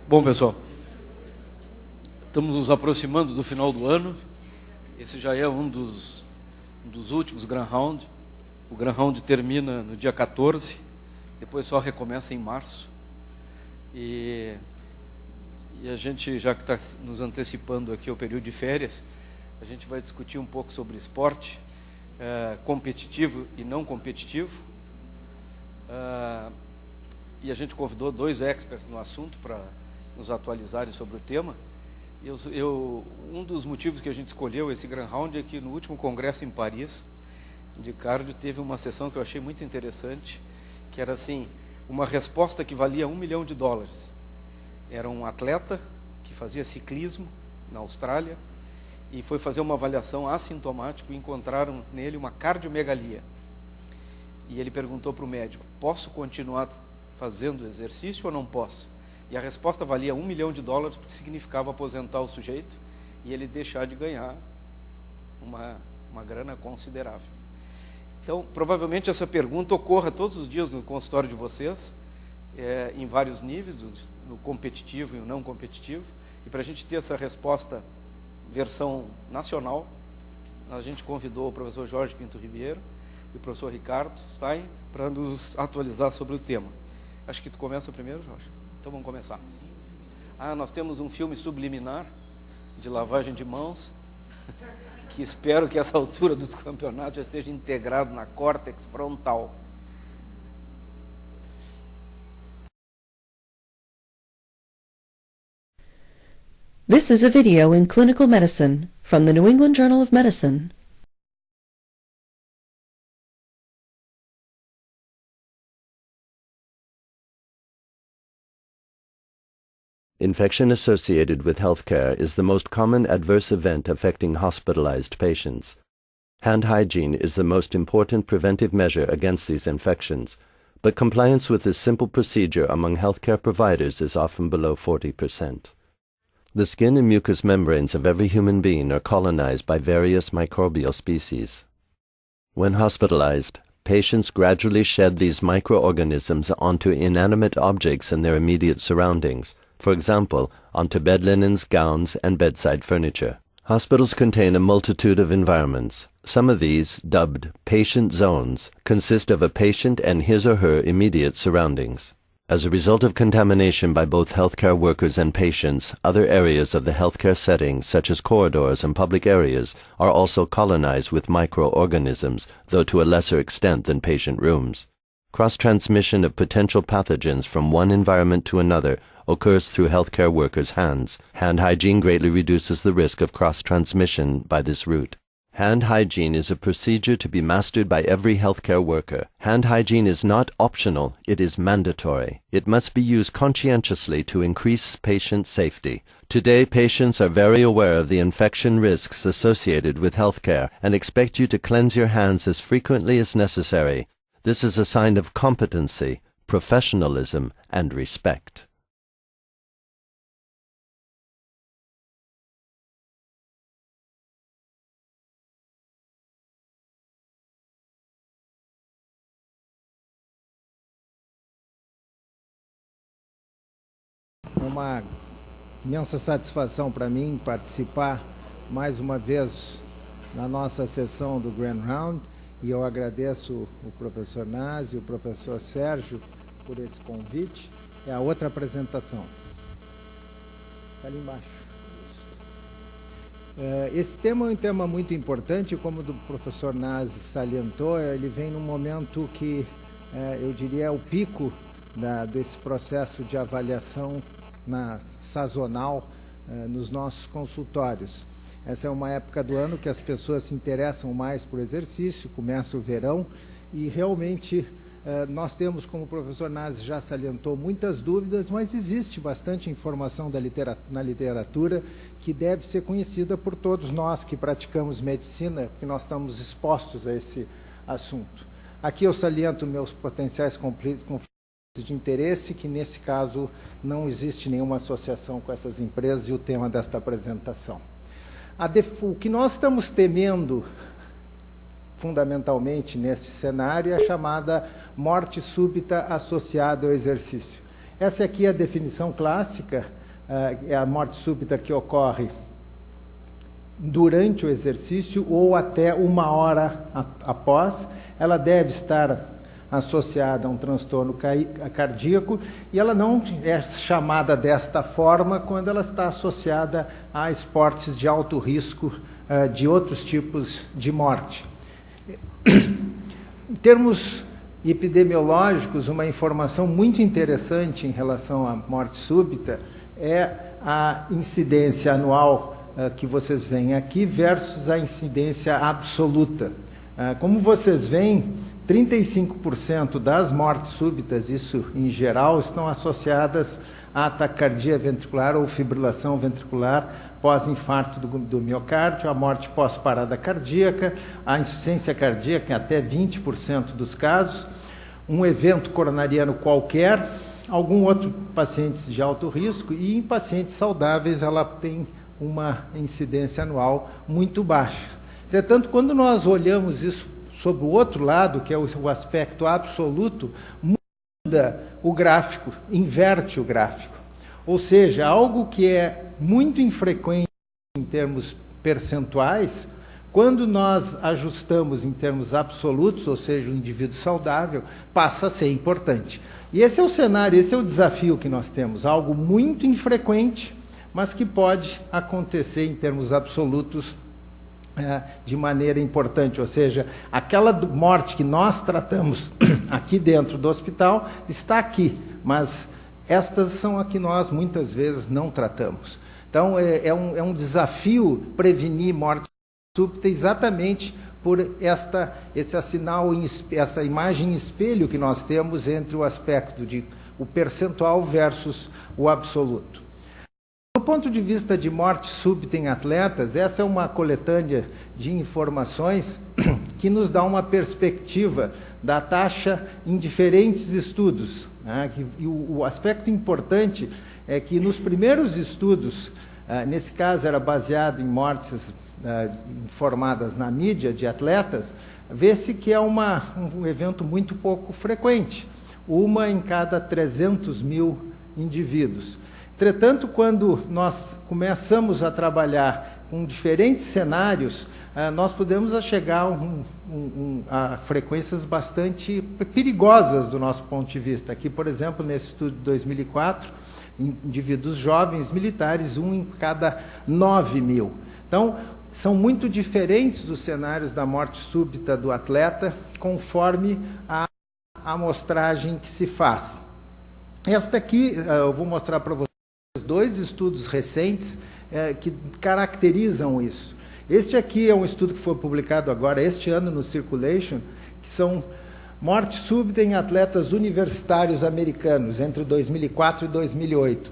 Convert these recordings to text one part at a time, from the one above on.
Bom, pessoal, estamos nos aproximando do final do ano. Esse já é um dos últimos Grand Round. O Grand Round termina no dia 14, depois só recomeça em março. E a gente, já que está nos antecipando aqui ao período de férias, a gente vai discutir um pouco sobre esporte competitivo e não competitivo. E a gente convidou 2 experts no assunto para nos atualizarem sobre o tema. Um dos motivos que a gente escolheu esse Grand Round é que no último congresso em Paris, de cardio, teve uma sessão que eu achei muito interessante, que era assim, uma resposta que valia $1 milhão. Era um atleta que fazia ciclismo na Austrália e foi fazer uma avaliação assintomática e encontraram nele uma cardiomegalia. E ele perguntou para o médico: posso continuar fazendo exercício ou não posso? E a resposta valia $1 milhão, porque significava aposentar o sujeito e ele deixar de ganhar uma grana considerável. Então, provavelmente essa pergunta ocorra todos os dias no consultório de vocês, em vários níveis, no competitivo e no não competitivo. E para a gente ter essa resposta versão nacional, a gente convidou o professor Jorge Pinto Ribeiro e o professor Ricardo Stein para nos atualizar sobre o tema. Acho que tu começa primeiro, Jorge. Então vamos começar. Nós temos um filme subliminar de lavagem de mãos, que espero que essa altura do campeonato já esteja integrado na córtex frontal. This is a video in clinical medicine from the New England Journal of Medicine. Infection associated with healthcare is the most common adverse event affecting hospitalized patients. Hand hygiene is the most important preventive measure against these infections, but compliance with this simple procedure among healthcare providers is often below 40%. The skin and mucous membranes of every human being are colonized by various microbial species. When hospitalized, patients gradually shed these microorganisms onto inanimate objects in their immediate surroundings, for example, onto bed linens, gowns, and bedside furniture. Hospitals contain a multitude of environments. Some of these, dubbed patient zones, consist of a patient and his or her immediate surroundings. As a result of contamination by both healthcare workers and patients, other areas of the healthcare setting, such as corridors and public areas, are also colonized with microorganisms, though to a lesser extent than patient rooms. Cross-transmission of potential pathogens from one environment to another occurs through healthcare workers' hands. Hand hygiene greatly reduces the risk of cross-transmission by this route. Hand hygiene is a procedure to be mastered by every healthcare worker. Hand hygiene is not optional, it is mandatory. It must be used conscientiously to increase patient safety. Today, patients are very aware of the infection risks associated with healthcare and expect you to cleanse your hands as frequently as necessary. This is a sign of competency, professionalism, and respect. Uma imensa satisfação para mim participar mais uma vez na nossa sessão do Grand Round, e eu agradeço o professor Nazi e o professor Sérgio por esse convite. É a outra apresentação. Está ali embaixo. Esse tema é um tema muito importante, como o professor Nazi salientou, ele vem num momento que eu diria é o pico desse processo de avaliação sazonal nos nossos consultórios. Essa é uma época do ano que as pessoas se interessam mais por exercício, começa o verão, e realmente nós temos, como o professor Nazi já salientou, muitas dúvidas, mas existe bastante informação na literatura que deve ser conhecida por todos nós que praticamos medicina, porque nós estamos expostos a esse assunto. Aqui eu saliento meus potenciais conflitos de interesse, que nesse caso não existe nenhuma associação com essas empresas, e o tema desta apresentação. O que nós estamos temendo, fundamentalmente neste cenário, é a chamada morte súbita associada ao exercício. Essa aqui é a definição clássica, é a morte súbita que ocorre durante o exercício ou até 1 hora após. Ela deve estar associada a um transtorno cardíaco e ela não é chamada desta forma quando ela está associada a esportes de alto risco de outros tipos de morte. Em termos epidemiológicos, uma informação muito interessante em relação à morte súbita é a incidência anual que vocês veem aqui versus a incidência absoluta. Como vocês veem, 35% das mortes súbitas, isso em geral, estão associadas à taquicardia ventricular ou fibrilação ventricular pós-infarto do miocárdio, a morte pós-parada cardíaca, a insuficiência cardíaca em até 20% dos casos, um evento coronariano qualquer, algum outro paciente de alto risco, e em pacientes saudáveis ela tem uma incidência anual muito baixa. Entretanto, quando nós olhamos isso sob o outro lado, que é o aspecto absoluto, muda o gráfico, inverte o gráfico. Ou seja, algo que é muito infrequente em termos percentuais, quando nós ajustamos em termos absolutos, ou seja, o indivíduo saudável, passa a ser importante. E esse é o cenário, esse é o desafio que nós temos, algo muito infrequente, mas que pode acontecer em termos absolutos de maneira importante, ou seja, aquela morte que nós tratamos aqui dentro do hospital está aqui, mas estas são a que nós muitas vezes não tratamos. Então, é um desafio prevenir morte súbita exatamente por esse sinal, essa imagem espelho que nós temos entre o aspecto de o percentual versus o absoluto. Do ponto de vista de morte súbita em atletas, essa é uma coletânea de informações que nos dá uma perspectiva da taxa em diferentes estudos. E o aspecto importante é que nos primeiros estudos, nesse caso era baseado em mortes informadas na mídia de atletas, vê-se que é um evento muito pouco frequente, 1 em cada 300 mil indivíduos. Entretanto, quando nós começamos a trabalhar com diferentes cenários, nós podemos chegar a frequências bastante perigosas do nosso ponto de vista. Aqui, por exemplo, nesse estudo de 2004, indivíduos jovens militares, 1 em cada 9 mil. Então, são muito diferentes os cenários da morte súbita do atleta, conforme a amostragem que se faz. Esta aqui, eu vou mostrar para vocês 2 estudos recentes que caracterizam isso. Este aqui é um estudo que foi publicado agora, este ano, no Circulation, que são morte súbita em atletas universitários americanos, entre 2004 e 2008.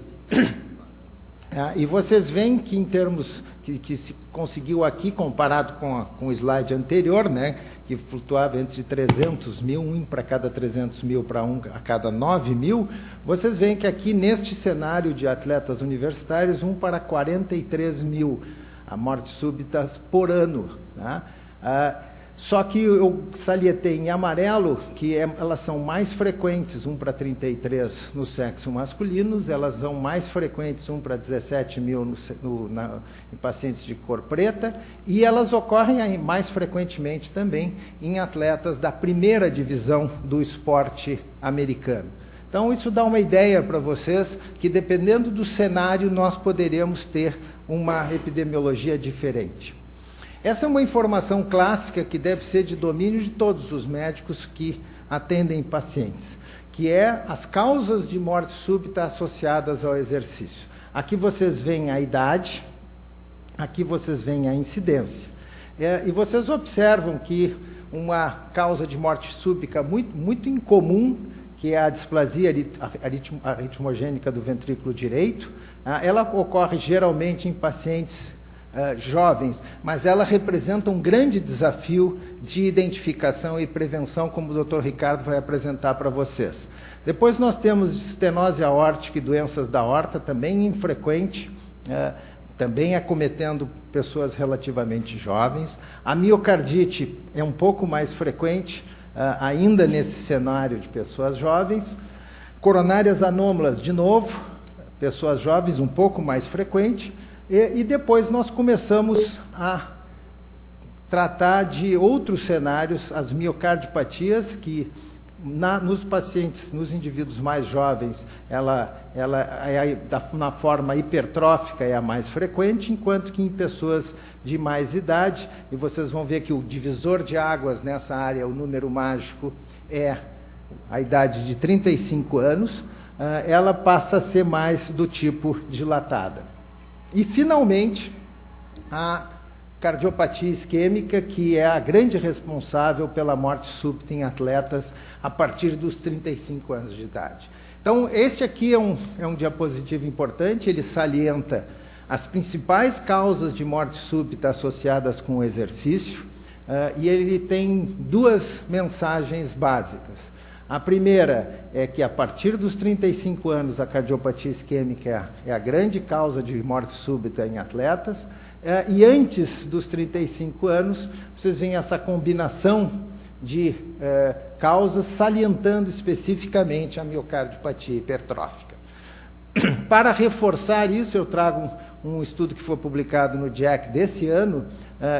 E vocês veem que, em termos que se conseguiu aqui, comparado com o slide anterior, né, que flutuava entre 300 mil, 1 para cada 300 mil para 1 a cada 9 mil, vocês veem que aqui, neste cenário de atletas universitários, 1 para 43 mil mortes súbitas por ano. Tá? Só que eu salientei em amarelo que elas são mais frequentes, 1 para 33 no sexo masculino, elas são mais frequentes, 1 para 17 mil em pacientes de cor preta, e elas ocorrem mais frequentemente também em atletas da primeira divisão do esporte americano. Então, isso dá uma ideia para vocês que, dependendo do cenário, nós poderemos ter uma epidemiologia diferente. Essa é uma informação clássica que deve ser de domínio de todos os médicos que atendem pacientes, que é as causas de morte súbita associadas ao exercício. Aqui vocês veem a idade, aqui vocês veem a incidência. E vocês observam que uma causa de morte súbita muito incomum, que é a displasia aritmogênica do ventrículo direito, ela ocorre geralmente em pacientes jovens, mas ela representa um grande desafio de identificação e prevenção, como o Dr. Ricardo vai apresentar para vocês. Depois nós temos estenose aórtica e doenças da aorta, também infrequente, também acometendo pessoas relativamente jovens. A miocardite é um pouco mais frequente, ainda nesse cenário de pessoas jovens. Coronárias anômalas, de novo, pessoas jovens, um pouco mais frequente, e depois nós começamos a tratar de outros cenários, as miocardiopatias, que nos pacientes, nos indivíduos mais jovens, ela na forma hipertrófica é a mais frequente, enquanto que em pessoas de mais idade, e vocês vão ver que o divisor de águas nessa área, o número mágico, é a idade de 35 anos, ela passa a ser mais do tipo dilatada. E, finalmente, a cardiopatia isquêmica, que é a grande responsável pela morte súbita em atletas a partir dos 35 anos de idade. Então, este aqui é um diapositivo importante, ele salienta as principais causas de morte súbita associadas com o exercício, e ele tem duas mensagens básicas. A primeira é que, a partir dos 35 anos, a cardiopatia isquêmica é a grande causa de morte súbita em atletas, e antes dos 35 anos, vocês veem essa combinação de causas, salientando especificamente a miocardiopatia hipertrófica. Para reforçar isso, eu trago um estudo que foi publicado no JACC desse ano,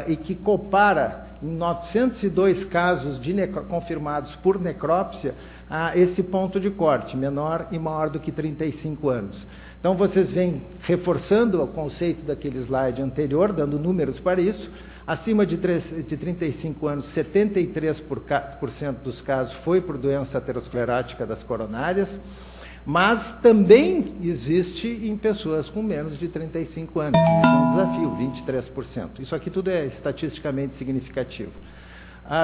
e que compara, em 902 casos confirmados por necrópsia, a esse ponto de corte, menor e maior do que 35 anos. Então, vocês vêm reforçando o conceito daquele slide anterior, dando números para isso. Acima de 35 anos, 73% dos casos foi por doença aterosclerótica das coronárias, mas também existe em pessoas com menos de 35 anos. Isso é um desafio, 23%. Isso aqui tudo é estatisticamente significativo.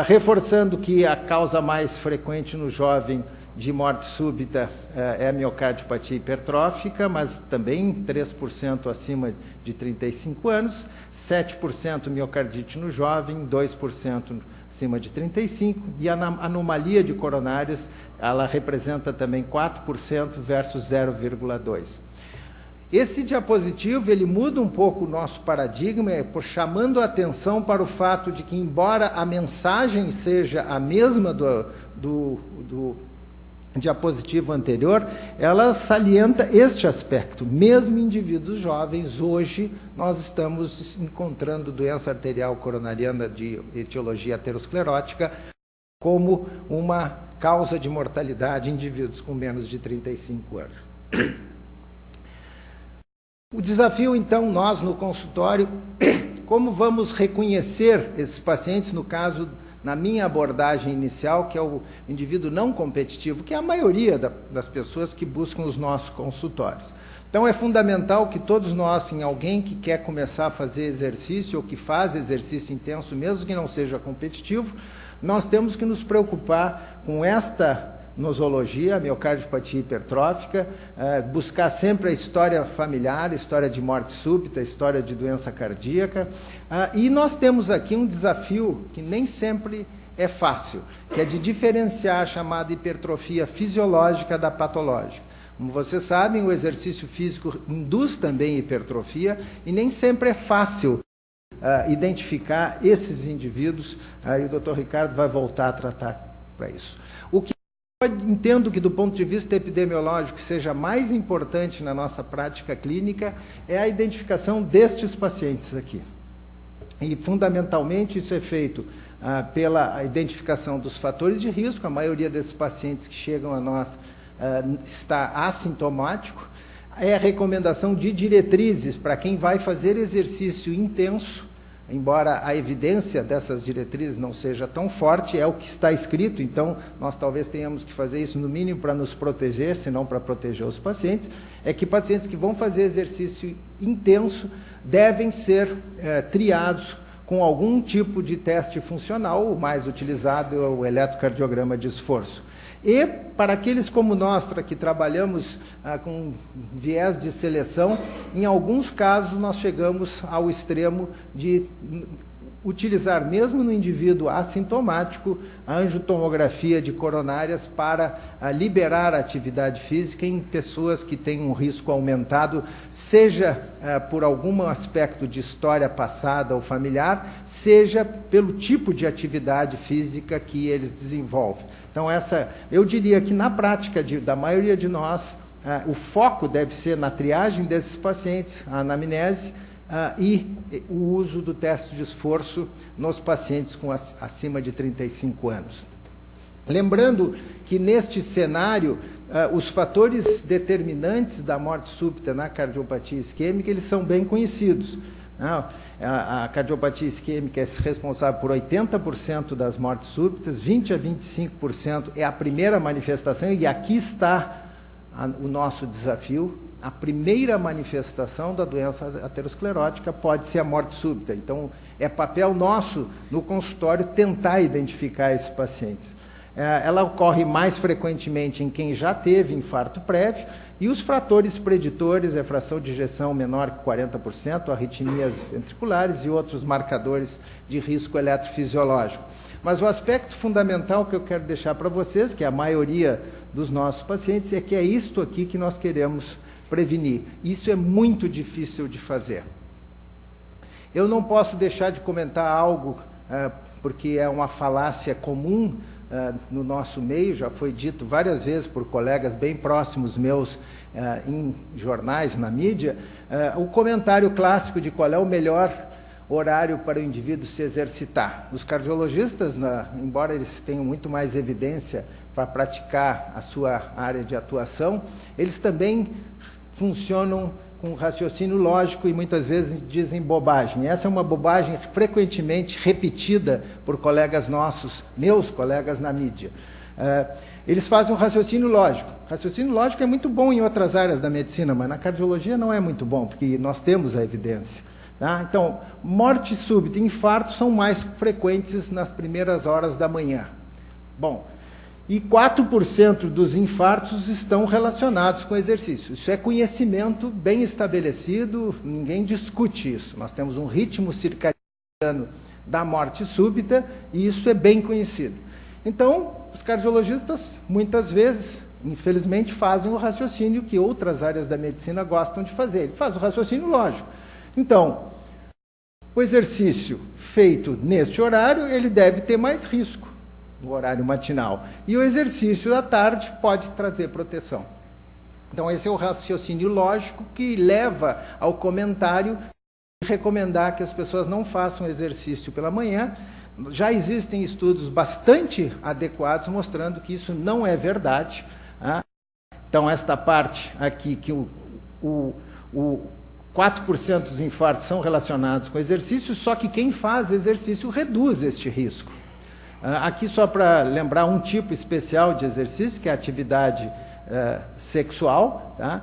Reforçando que a causa mais frequente no jovem de morte súbita é a miocardiopatia hipertrófica, mas também 3% acima de 35 anos, 7% miocardite no jovem, 2% acima de 35, e a anomalia de coronários, ela representa também 4% versus 0,2%. Esse diapositivo, ele muda um pouco o nosso paradigma, chamando a atenção para o fato de que, embora a mensagem seja a mesma do diapositivo anterior, ela salienta este aspecto. Mesmo em indivíduos jovens, hoje, nós estamos encontrando doença arterial coronariana de etiologia aterosclerótica como uma causa de mortalidade em indivíduos com menos de 35 anos. O desafio, então, nós no consultório, como vamos reconhecer esses pacientes, no caso, na minha abordagem inicial, que é o indivíduo não competitivo, que é a maioria das pessoas que buscam os nossos consultórios. Então, é fundamental que todos nós, em alguém que quer começar a fazer exercício, ou que faz exercício intenso, mesmo que não seja competitivo, nós temos que nos preocupar com esta nosologia, a miocardiopatia hipertrófica, buscar sempre a história familiar, a história de morte súbita, a história de doença cardíaca, e nós temos aqui um desafio que nem sempre é fácil, que é de diferenciar a chamada hipertrofia fisiológica da patológica. Como vocês sabem, o exercício físico induz também hipertrofia, e nem sempre é fácil identificar esses indivíduos, e o Dr. Ricardo vai voltar a tratar para isso. Entendo que, do ponto de vista epidemiológico, seja mais importante na nossa prática clínica é a identificação destes pacientes aqui. E, fundamentalmente, isso é feito pela identificação dos fatores de risco. A maioria desses pacientes que chegam a nós está assintomático. É a recomendação de diretrizes para quem vai fazer exercício intenso. Embora a evidência dessas diretrizes não seja tão forte, é o que está escrito, então nós talvez tenhamos que fazer isso no mínimo para nos proteger, se não para proteger os pacientes, é que pacientes que vão fazer exercício intenso devem ser triados com algum tipo de teste funcional. O mais utilizado é o eletrocardiograma de esforço. E, para aqueles como nós, que trabalhamos com viés de seleção, em alguns casos nós chegamos ao extremo de utilizar, mesmo no indivíduo assintomático, a angiotomografia de coronárias para liberar a atividade física em pessoas que têm um risco aumentado, seja por algum aspecto de história passada ou familiar, seja pelo tipo de atividade física que eles desenvolvem. Então, eu diria que na prática da maioria de nós, o foco deve ser na triagem desses pacientes, a anamnese, e o uso do teste de esforço nos pacientes acima de 35 anos. Lembrando que neste cenário, os fatores determinantes da morte súbita na cardiopatia isquêmica, eles são bem conhecidos. A cardiopatia isquêmica é responsável por 80% das mortes súbitas, 20% a 25% é a primeira manifestação, e aqui está o nosso desafio. A primeira manifestação da doença aterosclerótica pode ser a morte súbita. Então, é papel nosso no consultório tentar identificar esses pacientes. Ela ocorre mais frequentemente em quem já teve infarto prévio, e os fatores preditores é fração de ejeção menor que 40%, arritmias ventriculares e outros marcadores de risco eletrofisiológico. Mas o aspecto fundamental que eu quero deixar para vocês, que é a maioria dos nossos pacientes, é que é isto aqui que nós queremos prevenir. Isso é muito difícil de fazer. Eu não posso deixar de comentar algo, porque é uma falácia comum no nosso meio, já foi dito várias vezes por colegas bem próximos meus em jornais, na mídia, o comentário clássico de qual é o melhor horário para o indivíduo se exercitar. Os cardiologistas, embora eles tenham muito mais evidência para praticar a sua área de atuação, eles também funcionam com raciocínio lógico e muitas vezes dizem bobagem. Essa é uma bobagem frequentemente repetida por colegas nossos, meus colegas na mídia. Eles fazem um raciocínio lógico. Raciocínio lógico é muito bom em outras áreas da medicina, mas na cardiologia não é muito bom, porque nós temos a evidência. Tá? Então, morte súbita e infarto são mais frequentes nas primeiras horas da manhã. Bom, e 4% dos infartos estão relacionados com exercício. Isso é conhecimento bem estabelecido, ninguém discute isso. Nós temos um ritmo circadiano da morte súbita e isso é bem conhecido. Então, os cardiologistas, muitas vezes, infelizmente, fazem o raciocínio que outras áreas da medicina gostam de fazer. Ele faz o raciocínio lógico. Então, o exercício feito neste horário, ele deve ter mais risco no horário matinal. E o exercício da tarde pode trazer proteção. Então, esse é o raciocínio lógico que leva ao comentário de recomendar que as pessoas não façam exercício pela manhã. Já existem estudos bastante adequados mostrando que isso não é verdade. Então, esta parte aqui, que o 4% dos infartos são relacionados com exercício, só que quem faz exercício reduz este risco. Aqui só para lembrar um tipo especial de exercício, que é a atividade sexual. Tá?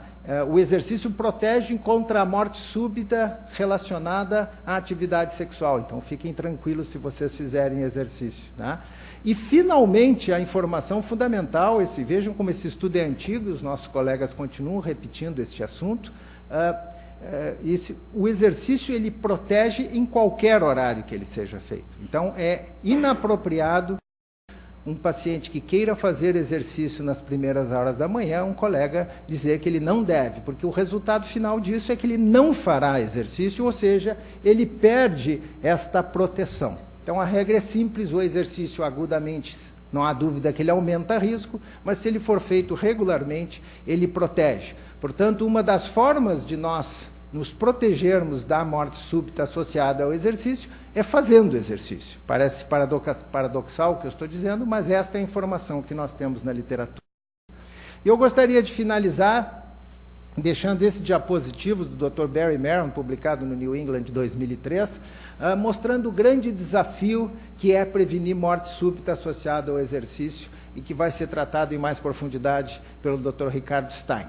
O exercício protege contra a morte súbita relacionada à atividade sexual. Então, fiquem tranquilos se vocês fizerem exercício. Tá? E, finalmente, a informação fundamental, vejam como esse estudo é antigo, os nossos colegas continuam repetindo este assunto. O exercício ele protege em qualquer horário que ele seja feito. Então, é inapropriado um paciente que queira fazer exercício nas primeiras horas da manhã, um colega dizer que ele não deve, porque o resultado final disso é que ele não fará exercício, ou seja, ele perde esta proteção. Então, a regra é simples, o exercício agudamente, não há dúvida que ele aumenta risco, mas se ele for feito regularmente, ele protege. Portanto, uma das formas de nós nos protegermos da morte súbita associada ao exercício é fazendo exercício. Parece paradoxal o que eu estou dizendo, mas esta é a informação que nós temos na literatura. E eu gostaria de finalizar deixando esse diapositivo do Dr. Barry Maron, publicado no New England de 2003, mostrando o grande desafio que é prevenir morte súbita associada ao exercício e que vai ser tratado em mais profundidade pelo Dr. Ricardo Stein.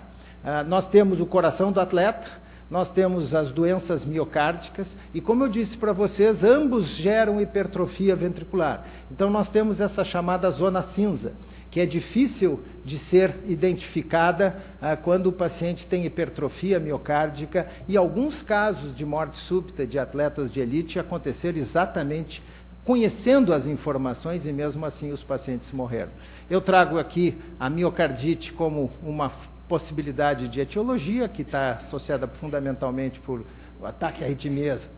Nós temos o coração do atleta, nós temos as doenças miocárdicas, e como eu disse para vocês, ambos geram hipertrofia ventricular. Então nós temos essa chamada zona cinza, que é difícil de ser identificada quando o paciente tem hipertrofia miocárdica, e alguns casos de morte súbita de atletas de elite aconteceram exatamente conhecendo as informações, e mesmo assim os pacientes morreram. Eu trago aqui a miocardite como uma possibilidade de etiologia, que está associada fundamentalmente por ataque a arritmias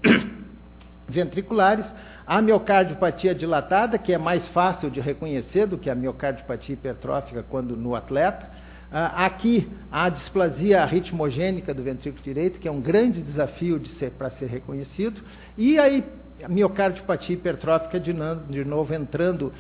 ventriculares, a miocardiopatia dilatada, que é mais fácil de reconhecer do que a miocardiopatia hipertrófica quando no atleta. Aqui, a displasia ritmogênica do ventrículo direito, que é um grande desafio para ser reconhecido, e aí a miocardiopatia hipertrófica de novo entrando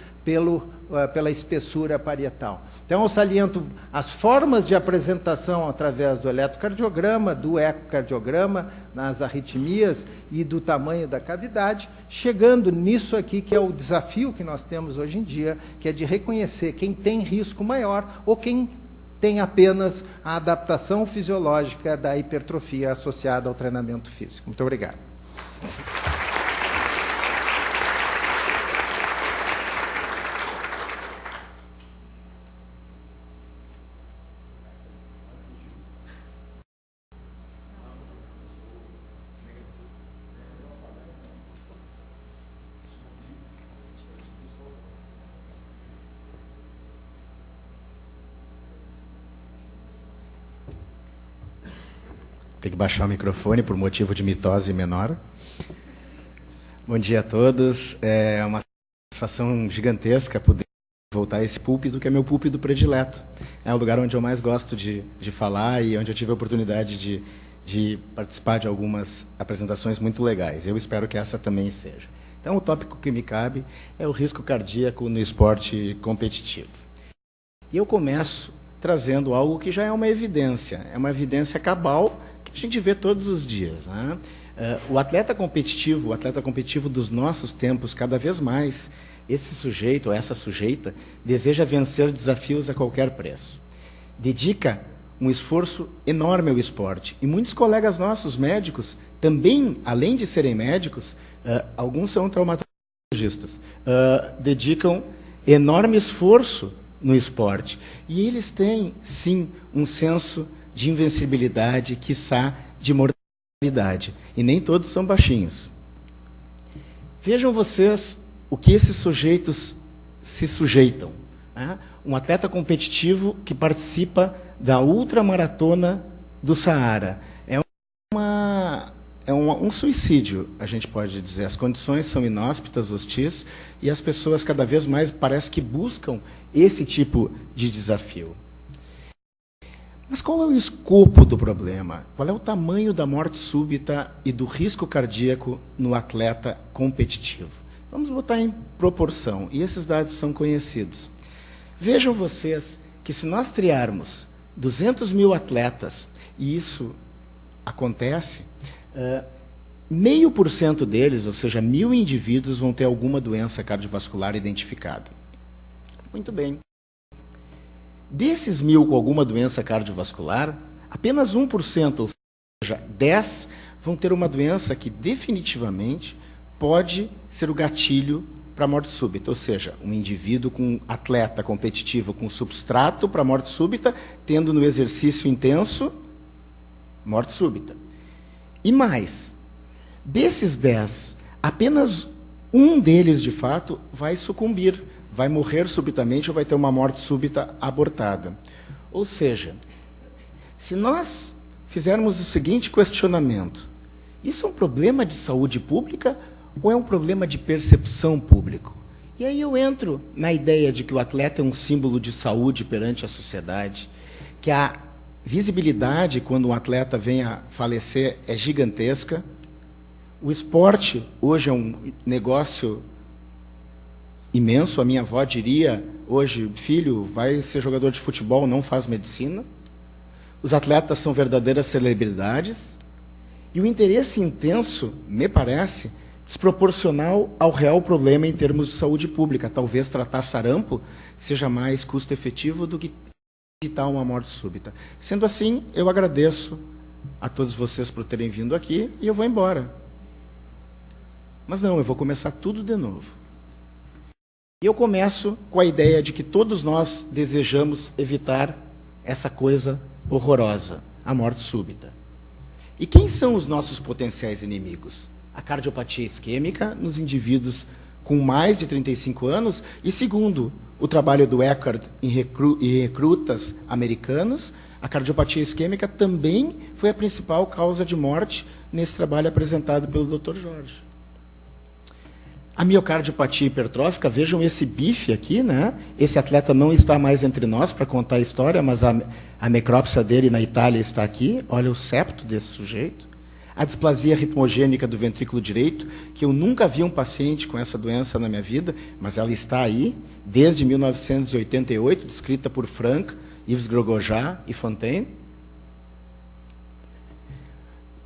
pela espessura parietal. Então, eu saliento as formas de apresentação através do eletrocardiograma, do ecocardiograma, nas arritmias e do tamanho da cavidade, chegando nisso aqui, que é o desafio que nós temos hoje em dia, que é de reconhecer quem tem risco maior ou quem tem apenas a adaptação fisiológica da hipertrofia associada ao treinamento físico. Muito obrigado. Tem que baixar o microfone por motivo de mitose menor. Bom dia a todos. É uma satisfação gigantesca poder voltar a esse púlpito, que é meu púlpito predileto. É o lugar onde eu mais gosto de falar e onde eu tive a oportunidade de participar de algumas apresentações muito legais. Eu espero que essa também seja. Então, o tópico que me cabe é o risco cardíaco no esporte competitivo. E eu começo trazendo algo que já é uma evidência cabal, que a gente vê todos os dias, né? O atleta competitivo dos nossos tempos, cada vez mais, esse sujeito ou essa sujeita deseja vencer desafios a qualquer preço. Dedica um esforço enorme ao esporte. E muitos colegas nossos, médicos, também, além de serem médicos, alguns são traumatologistas, dedicam enorme esforço no esporte. E eles têm, sim, um senso de invencibilidade, quiçá de mortalidade. E nem todos são baixinhos. Vejam vocês o que esses sujeitos se sujeitam, né? Um atleta competitivo que participa da ultramaratona do Saara. É um suicídio, a gente pode dizer. As condições são inóspitas, hostis, e as pessoas cada vez mais parece que buscam esse tipo de desafio. Mas qual é o escopo do problema? Qual é o tamanho da morte súbita e do risco cardíaco no atleta competitivo? Vamos botar em proporção, e esses dados são conhecidos. Vejam vocês que se nós triarmos 200 mil atletas, e isso acontece, 0,5% deles, ou seja, 1.000 indivíduos, vão ter alguma doença cardiovascular identificada. Muito bem. Desses 1.000 com alguma doença cardiovascular, apenas 1%, ou seja, 10, vão ter uma doença que definitivamente pode ser o gatilho para a morte súbita. Ou seja, um indivíduo com atleta competitivo com substrato para morte súbita, tendo no exercício intenso, morte súbita. E mais, desses 10, apenas um deles, de fato, vai sucumbir, vai morrer subitamente ou vai ter uma morte súbita abortada. Ou seja, se nós fizermos o seguinte questionamento, isso é um problema de saúde pública ou é um problema de percepção pública? E aí eu entro na ideia de que o atleta é um símbolo de saúde perante a sociedade, que a visibilidade, quando um atleta vem a falecer, é gigantesca. O esporte, hoje, é um negócio imenso. A minha avó diria, hoje, filho, vai ser jogador de futebol, não faz medicina. Os atletas são verdadeiras celebridades. E o interesse intenso, me parece, desproporcional ao real problema em termos de saúde pública. Talvez tratar sarampo seja mais custo-efetivo do que evitar uma morte súbita. Sendo assim, eu agradeço a todos vocês por terem vindo aqui e eu vou embora. Mas não, eu vou começar tudo de novo. E eu começo com a ideia de que todos nós desejamos evitar essa coisa horrorosa, a morte súbita. E quem são os nossos potenciais inimigos? A cardiopatia isquêmica nos indivíduos com mais de 35 anos e, segundo o trabalho do Eckert em recrutas americanos, a cardiopatia isquêmica também foi a principal causa de morte nesse trabalho apresentado pelo Dr. Jorge. A miocardiopatia hipertrófica, vejam esse bife aqui, né? Esse atleta não está mais entre nós para contar a história, mas a necrópsia dele na Itália está aqui. Olha o septo desse sujeito. A displasia ritmogênica do ventrículo direito, que eu nunca vi um paciente com essa doença na minha vida, mas ela está aí, desde 1988, descrita por Frank, Yves Grogojá e Fontaine.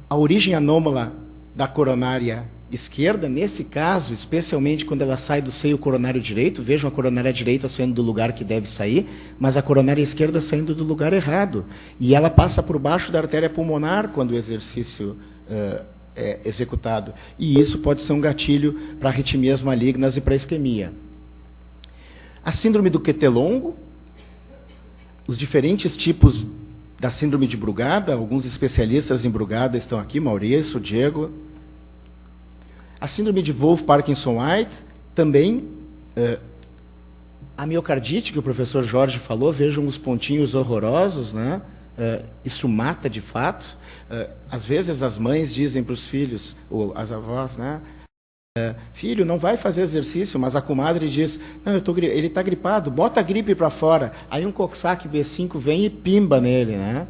A origem anômala da coronária esquerda, nesse caso, especialmente quando ela sai do seio coronário direito, vejam a coronária direita saindo do lugar que deve sair, mas a coronária esquerda saindo do lugar errado. E ela passa por baixo da artéria pulmonar quando o exercício é executado. E isso pode ser um gatilho para arritmias malignas e para isquemia. A síndrome do QT longo, os diferentes tipos da síndrome de Brugada, alguns especialistas em Brugada estão aqui, Maurício, Diego. A síndrome de Wolff-Parkinson-White, também a miocardite, que o professor Jorge falou, vejam os pontinhos horrorosos, né? Isso mata de fato. Às vezes as mães dizem para os filhos, ou as avós, né? Filho, não vai fazer exercício, mas a comadre diz, não, ele está gripado, bota a gripe para fora. Aí um Coxsackie B5 vem e pimba nele, né?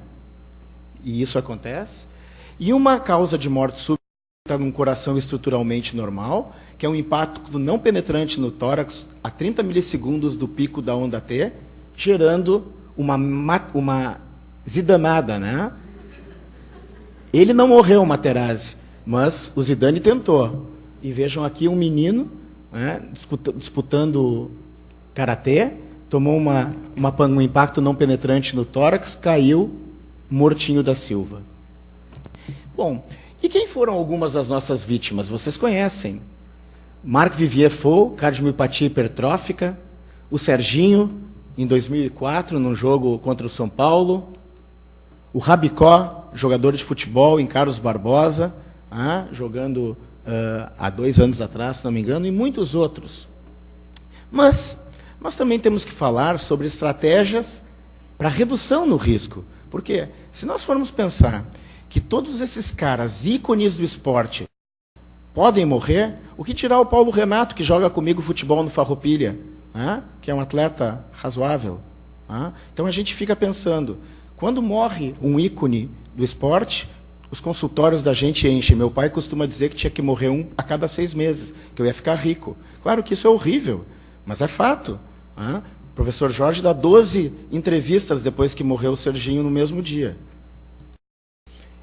E isso acontece. E uma causa de morte súbita está num coração estruturalmente normal, que é um impacto não penetrante no tórax a 30 milissegundos do pico da onda T, gerando uma zidanada, né? Ele não morreu, Materazzi, mas o Zidane tentou. E vejam aqui um menino, né, disputando karatê, tomou um impacto não penetrante no tórax, caiu mortinho da Silva. Bom, e quem foram algumas das nossas vítimas? Vocês conhecem. Marc-Vivier Faux, cardiomiopatia hipertrófica, o Serginho, em 2004, num jogo contra o São Paulo, o Rabicó, jogador de futebol em Carlos Barbosa, jogando há 2 anos atrás, se não me engano, e muitos outros. Mas nós também temos que falar sobre estratégias para redução no risco. Porque se nós formos pensar que todos esses caras, ícones do esporte, podem morrer, o que tirar o Paulo Renato, que joga comigo futebol no Farroupilha, que é um atleta razoável? Então a gente fica pensando, quando morre um ícone do esporte, os consultórios da gente enchem. Meu pai costuma dizer que tinha que morrer um a cada 6 meses, que eu ia ficar rico. Claro que isso é horrível, mas é fato. O professor Jorge dá 12 entrevistas depois que morreu o Serginho no mesmo dia.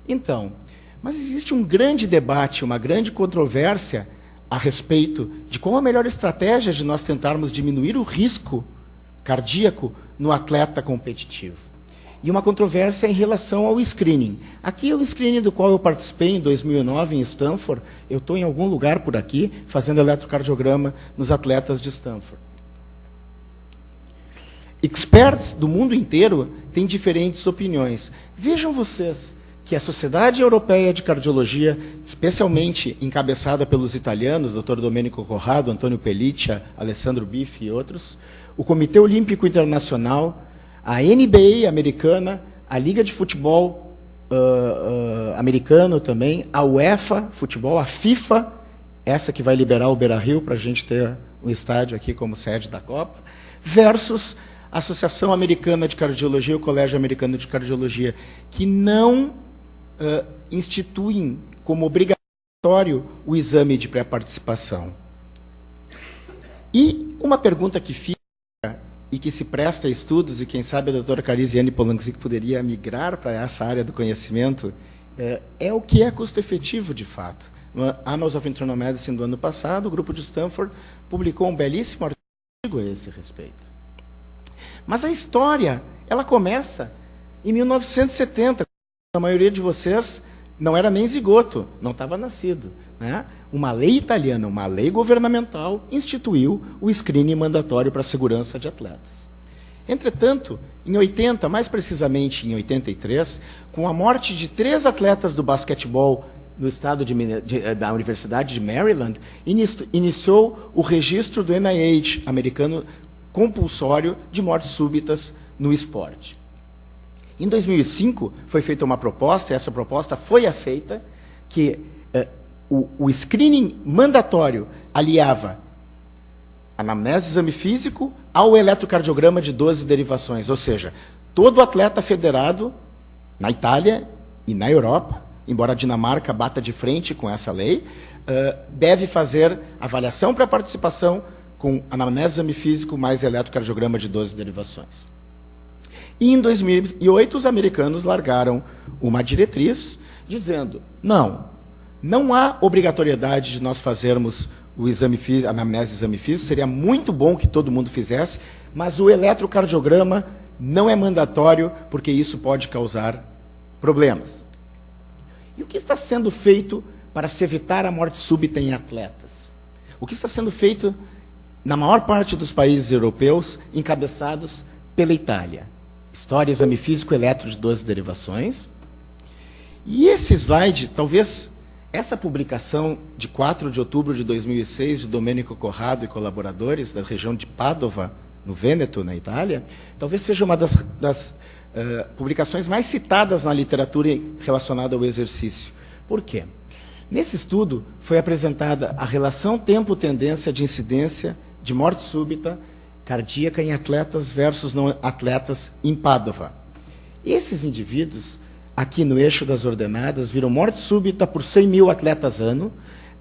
Então, mas existe um grande debate, uma grande controvérsia a respeito de qual a melhor estratégia de nós tentarmos diminuir o risco cardíaco no atleta competitivo. E uma controvérsia em relação ao screening. Aqui é o screening do qual eu participei em 2009 em Stanford. Eu estou em algum lugar por aqui fazendo eletrocardiograma nos atletas de Stanford. Experts do mundo inteiro têm diferentes opiniões. Vejam vocês que a Sociedade Europeia de Cardiologia, especialmente encabeçada pelos italianos, Dr. Domenico Corrado, Antonio Pelliccia, Alessandro Biffi e outros, o Comitê Olímpico Internacional, a NBA americana, a Liga de Futebol americano também, a UEFA Futebol, a FIFA, essa que vai liberar o Beira-Rio para a gente ter um estádio aqui como sede da Copa, versus a Associação Americana de Cardiologia, o Colégio Americano de Cardiologia, que não instituem como obrigatório o exame de pré-participação. E uma pergunta que fica e que se presta a estudos, e quem sabe a doutora Carisiane Polanczyk poderia migrar para essa área do conhecimento, é o que é custo-efetivo de fato. No Annals of Internal Medicine do ano passado, o grupo de Stanford publicou um belíssimo artigo a esse respeito. Mas a história, ela começa em 1970, a maioria de vocês não era nem zigoto, não estava nascido, né? Uma lei italiana, uma lei governamental, instituiu o screening mandatório para a segurança de atletas. Entretanto, em 80, mais precisamente em 83, com a morte de 3 atletas do basquetebol no estado da Universidade de Maryland, iniciou o registro do NIH, americano, compulsório de mortes súbitas no esporte. Em 2005, foi feita uma proposta, e essa proposta foi aceita, que o screening mandatório aliava anamnese, exame físico, ao eletrocardiograma de 12 derivações. Ou seja, todo atleta federado na Itália e na Europa, embora a Dinamarca bata de frente com essa lei, deve fazer avaliação para participação com anamnese, exame físico, mais eletrocardiograma de 12 derivações. E em 2008, os americanos largaram uma diretriz dizendo, não há obrigatoriedade de nós fazermos o exame físico, anamnese, exame físico, seria muito bom que todo mundo fizesse, mas o eletrocardiograma não é mandatório, porque isso pode causar problemas. E o que está sendo feito para se evitar a morte súbita em atletas? O que está sendo feito na maior parte dos países europeus, encabeçados pela Itália? História, exame físico, eletro de 12 derivações. E esse slide, talvez, essa publicação de 4 de outubro de 2006, de Domenico Corrado e colaboradores, da região de Padova, no Vêneto, na Itália, talvez seja uma das publicações mais citadas na literatura relacionada ao exercício. Por quê? Nesse estudo foi apresentada a relação tempo-tendência de incidência de morte súbita cardíaca em atletas versus não atletas em Padova. Esses indivíduos, aqui no eixo das ordenadas, viram morte súbita por 100 mil atletas ano,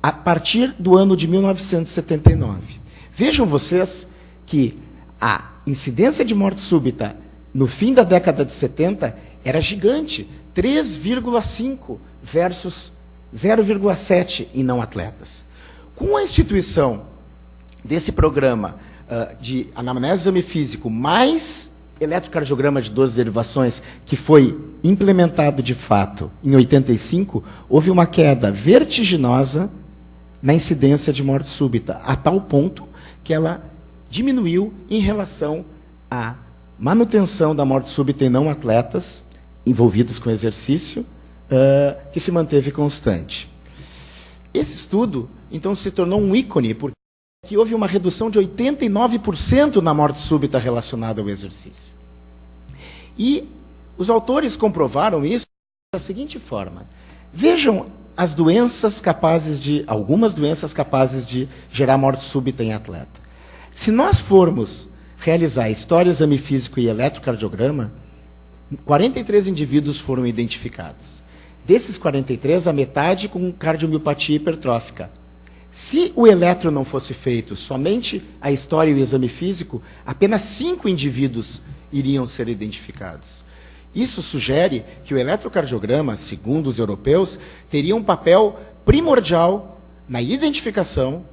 a partir do ano de 1979. Vejam vocês que a incidência de morte súbita no fim da década de 70 era gigante, 3,5 versus 0,7 em não atletas. Com a instituição desse programa de anamnese, exame físico, mais eletrocardiograma de 12 derivações, que foi implementado de fato em 85, houve uma queda vertiginosa na incidência de morte súbita, a tal ponto que ela diminuiu em relação à manutenção da morte súbita em não atletas envolvidos com exercício, que se manteve constante. Esse estudo, então, se tornou um ícone, porque houve uma redução de 89% na morte súbita relacionada ao exercício. E os autores comprovaram isso da seguinte forma. Vejam as doenças capazes de, algumas doenças capazes de gerar morte súbita em atleta. Se nós formos realizar história, exame físico e eletrocardiograma, 43 indivíduos foram identificados. Desses 43, a metade com cardiomiopatia hipertrófica. Se o eletro não fosse feito, somente a história e o exame físico, apenas 5 indivíduos iriam ser identificados. Isso sugere que o eletrocardiograma, segundo os europeus, teria um papel primordial na identificação,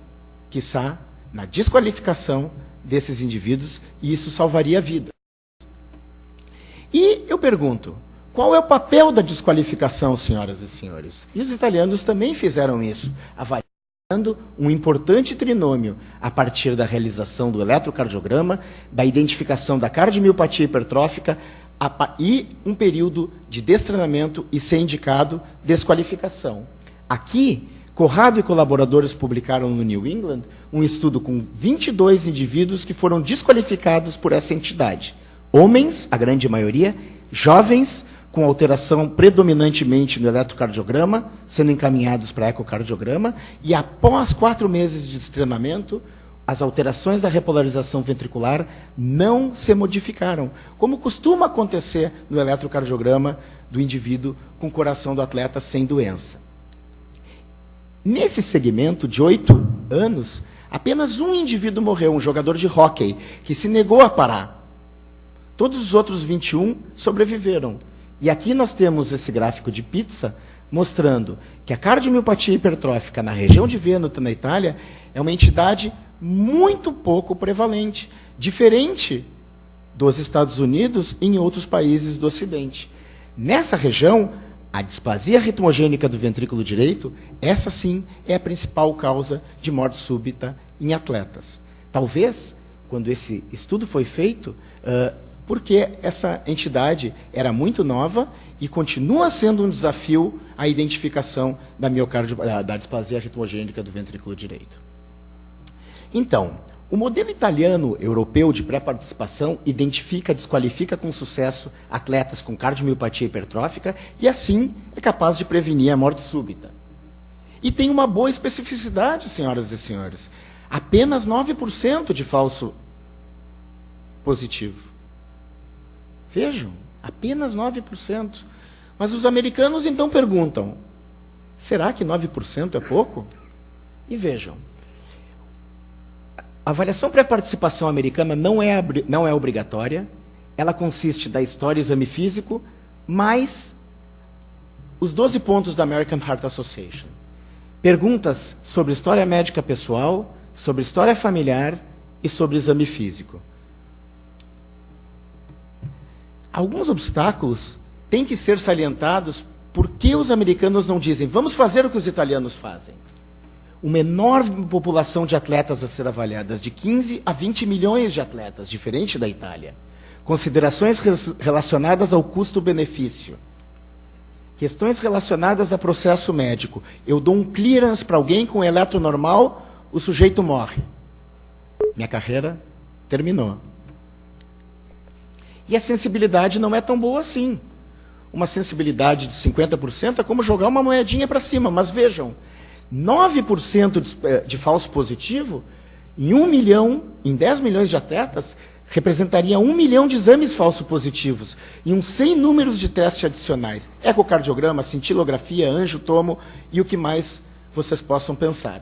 quiçá, na desqualificação desses indivíduos, e isso salvaria a vida. E eu pergunto, qual é o papel da desqualificação, senhoras e senhores? E os italianos também fizeram isso, avaliando um importante trinômio a partir da realização do eletrocardiograma, da identificação da cardiomiopatia hipertrófica e um período de destreinamento e, ser indicado, desqualificação. Aqui, Corrado e colaboradores publicaram no New England um estudo com 22 indivíduos que foram desqualificados por essa entidade. Homens, a grande maioria, jovens, com alteração predominantemente no eletrocardiograma, sendo encaminhados para ecocardiograma, e após 4 meses de treinamento, as alterações da repolarização ventricular não se modificaram, como costuma acontecer no eletrocardiograma do indivíduo com coração do atleta sem doença. Nesse segmento de 8 anos, apenas um indivíduo morreu, um jogador de hóquei, que se negou a parar. Todos os outros 21 sobreviveram. E aqui nós temos esse gráfico de pizza, mostrando que a cardiomiopatia hipertrófica na região de Vêneto, na Itália, é uma entidade muito pouco prevalente, diferente dos Estados Unidos e em outros países do Ocidente. Nessa região, a displasia ritmogênica do ventrículo direito, essa sim é a principal causa de morte súbita em atletas. Talvez, quando esse estudo foi feito, porque essa entidade era muito nova e continua sendo um desafio a identificação da displasia ritmogênica do ventrículo direito. Então, o modelo italiano europeu de pré-participação identifica, desqualifica com sucesso atletas com cardiomiopatia hipertrófica e, assim, é capaz de prevenir a morte súbita. E tem uma boa especificidade, senhoras e senhores. Apenas 9% de falso positivo. Vejam, apenas 9%. Mas os americanos, então, perguntam, será que 9% é pouco? E vejam, a avaliação pré-participação americana não é obrigatória, ela consiste da história e exame físico, mais os 12 pontos da American Heart Association. Perguntas sobre história médica pessoal, sobre história familiar e sobre exame físico. Alguns obstáculos têm que ser salientados porque os americanos não dizem, vamos fazer o que os italianos fazem. Uma enorme população de atletas a ser avaliadas, de 15 a 20 milhões de atletas, diferente da Itália. Considerações relacionadas ao custo-benefício. Questões relacionadas a processo médico. Eu dou um clearance para alguém com eletro normal, o sujeito morre. Minha carreira terminou. E a sensibilidade não é tão boa assim. Uma sensibilidade de 50% é como jogar uma moedinha para cima, mas vejam, 9% de falso positivo, em 1 milhão, em 10 milhões de atletas, representaria 1 milhão de exames falso positivos e uns 100 números de testes adicionais. Ecocardiograma, cintilografia, angiotomo e o que mais vocês possam pensar.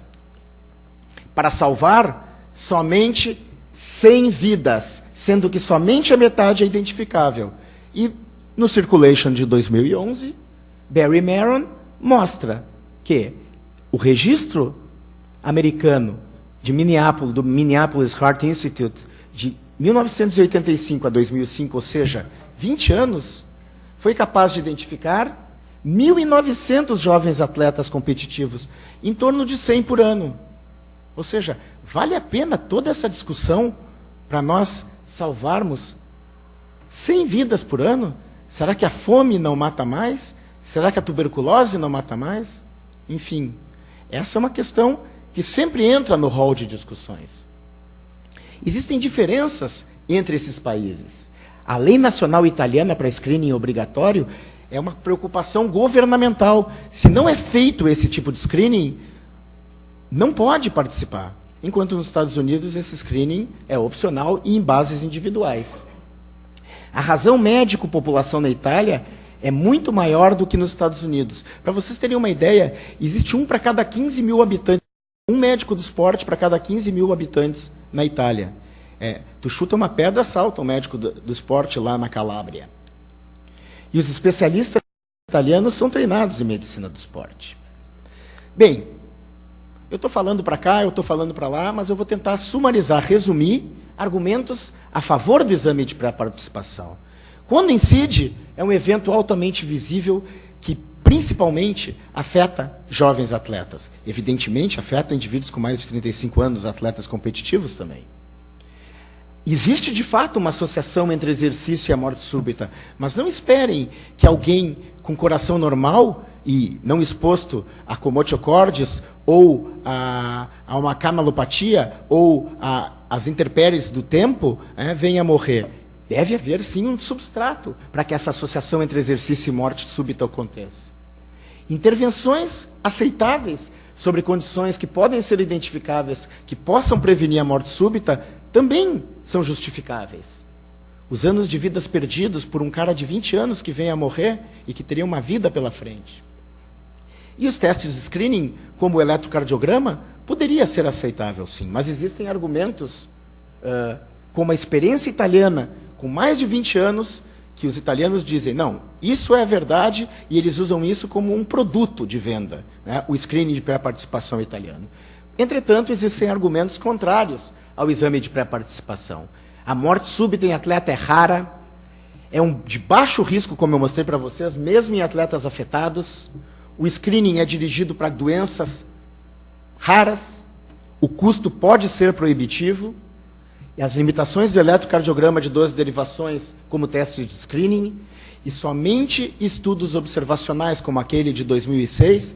Para salvar somente 100 vidas, sendo que somente a metade é identificável. E no Circulation de 2011, Barry Maron mostra que o registro americano de Minneapolis, do Minneapolis Heart Institute, de 1985 a 2005, ou seja, 20 anos, foi capaz de identificar 1.900 jovens atletas competitivos, em torno de 100 por ano. Ou seja, vale a pena toda essa discussão para nós salvarmos 100 vidas por ano? Será que a fome não mata mais? Será que a tuberculose não mata mais? Enfim, essa é uma questão que sempre entra no hall de discussões. Existem diferenças entre esses países. A lei nacional italiana para screening obrigatório é uma preocupação governamental. Se não é feito esse tipo de screening, não pode participar. Enquanto nos Estados Unidos esse screening é opcional e em bases individuais. A razão médico-população na Itália é muito maior do que nos Estados Unidos. Para vocês terem uma ideia, existe um para cada 15 mil habitantes, um médico do esporte para cada 15 mil habitantes na Itália. Tu chuta uma pedra, salta um médico do esporte lá na Calábria. E os especialistas italianos são treinados em medicina do esporte. Bem, eu estou falando para cá, eu estou falando para lá, mas eu vou tentar sumarizar, resumir argumentos a favor do exame de pré-participação. Quando incide, é um evento altamente visível que, principalmente, afeta jovens atletas. Evidentemente, afeta indivíduos com mais de 35 anos, atletas competitivos também. Existe, de fato, uma associação entre exercício e a morte súbita, mas não esperem que alguém com coração normal e não exposto a commotio cordis ou a uma canalopatia ou às intempéries do tempo venha a morrer. Deve haver, sim, um substrato para que essa associação entre exercício e morte súbita aconteça. Intervenções aceitáveis sobre condições que podem ser identificáveis, que possam prevenir a morte súbita, também são justificáveis. Os anos de vidas perdidos por um cara de 20 anos que vem a morrer e que teria uma vida pela frente. E os testes de screening, como o eletrocardiograma, poderia ser aceitável, sim, mas existem argumentos, como a experiência italiana, com mais de 20 anos, que os italianos dizem, não, isso é verdade, e eles usam isso como um produto de venda, né, o screening de pré-participação italiano. Entretanto, existem argumentos contrários ao exame de pré-participação. A morte súbita em atleta é rara, é de baixo risco, como eu mostrei para vocês, mesmo em atletas afetados. O screening é dirigido para doenças raras, o custo pode ser proibitivo, e as limitações do eletrocardiograma de 12 derivações como teste de screening, e somente estudos observacionais, como aquele de 2006,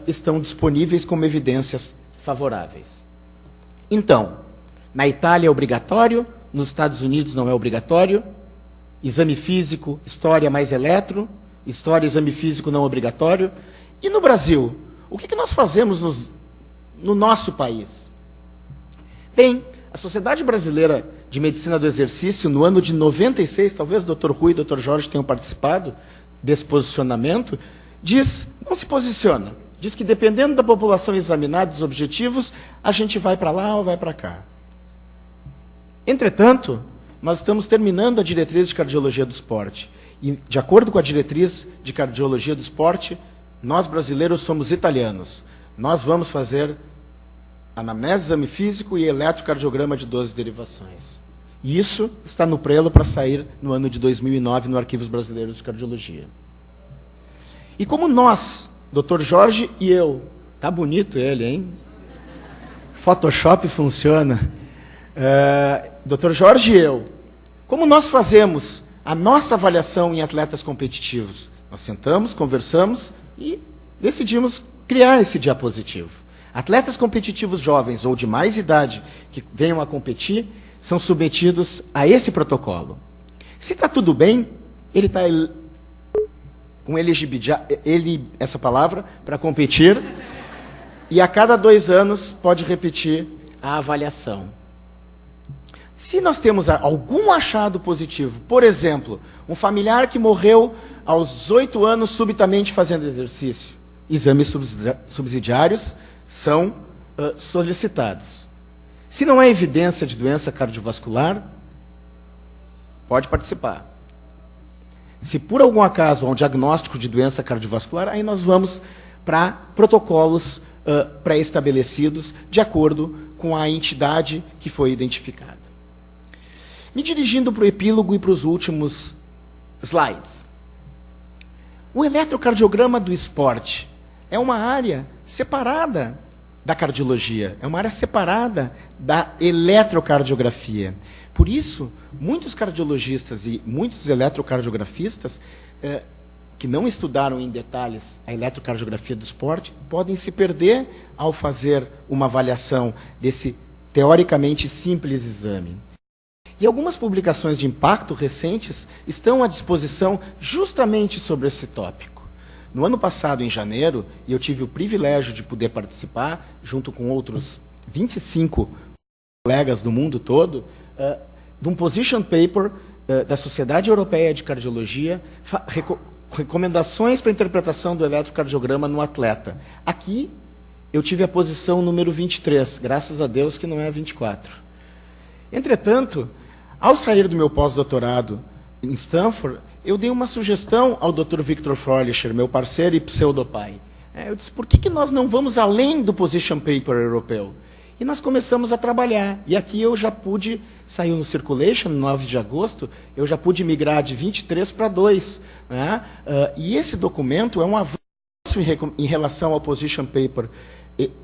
estão disponíveis como evidências favoráveis. Então, na Itália é obrigatório, nos Estados Unidos não é obrigatório, exame físico, história mais eletro, história e exame físico não obrigatório. E no Brasil, o que nós fazemos no nosso país? Bem, a Sociedade Brasileira de Medicina do Exercício, no ano de 96, talvez o Dr. Rui e o Dr. Jorge tenham participado desse posicionamento, não se posiciona. Diz que dependendo da população examinada, dos objetivos, a gente vai para lá ou vai para cá. Entretanto, nós estamos terminando a diretriz de cardiologia do esporte. E, de acordo com a diretriz de cardiologia do esporte, nós brasileiros somos italianos. Nós vamos fazer anamnese, exame físico e eletrocardiograma de 12 derivações. E isso está no prelo para sair no ano de 2009 no Arquivos Brasileiros de Cardiologia. E como nós, Dr. Jorge e eu, tá bonito ele, hein? Photoshop funciona. Dr. Jorge e eu, como nós fazemos a nossa avaliação em atletas competitivos? Nós sentamos, conversamos e decidimos criar esse diapositivo. Atletas competitivos jovens ou de mais idade que venham a competir são submetidos a esse protocolo. Se está tudo bem, ele está com essa palavra para competir, e a cada 2 anos pode repetir a avaliação. Se nós temos algum achado positivo, por exemplo, um familiar que morreu aos 8 anos subitamente fazendo exercício, exames subsidiários são solicitados. Se não há evidência de doença cardiovascular, pode participar. Se por algum acaso há um diagnóstico de doença cardiovascular, aí nós vamos para protocolos pré-estabelecidos de acordo com a entidade que foi identificada. Me dirigindo para o epílogo e para os últimos slides. O eletrocardiograma do esporte é uma área separada da cardiologia, é uma área separada da eletrocardiografia. Por isso, muitos cardiologistas e muitos eletrocardiografistas que não estudaram em detalhes a eletrocardiografia do esporte podem se perder ao fazer uma avaliação desse teoricamente simples exame. E algumas publicações de impacto recentes estão à disposição justamente sobre esse tópico. No ano passado, em janeiro, e eu tive o privilégio de poder participar, junto com outros 25 colegas do mundo todo, de um position paper da Sociedade Europeia de Cardiologia, recomendações para a interpretação do eletrocardiograma no atleta. Aqui, eu tive a posição número 23, graças a Deus que não é a 24. Entretanto, ao sair do meu pós-doutorado em Stanford, eu dei uma sugestão ao Dr. Victor Fröhlicher, meu parceiro e pseudopai. Eu disse, por que nós não vamos além do position paper europeu? E nós começamos a trabalhar. E aqui eu já pude, saiu no Circulation, no 9 de agosto, eu já pude migrar de 23 para 2. Né? E esse documento é um avanço em relação ao position paper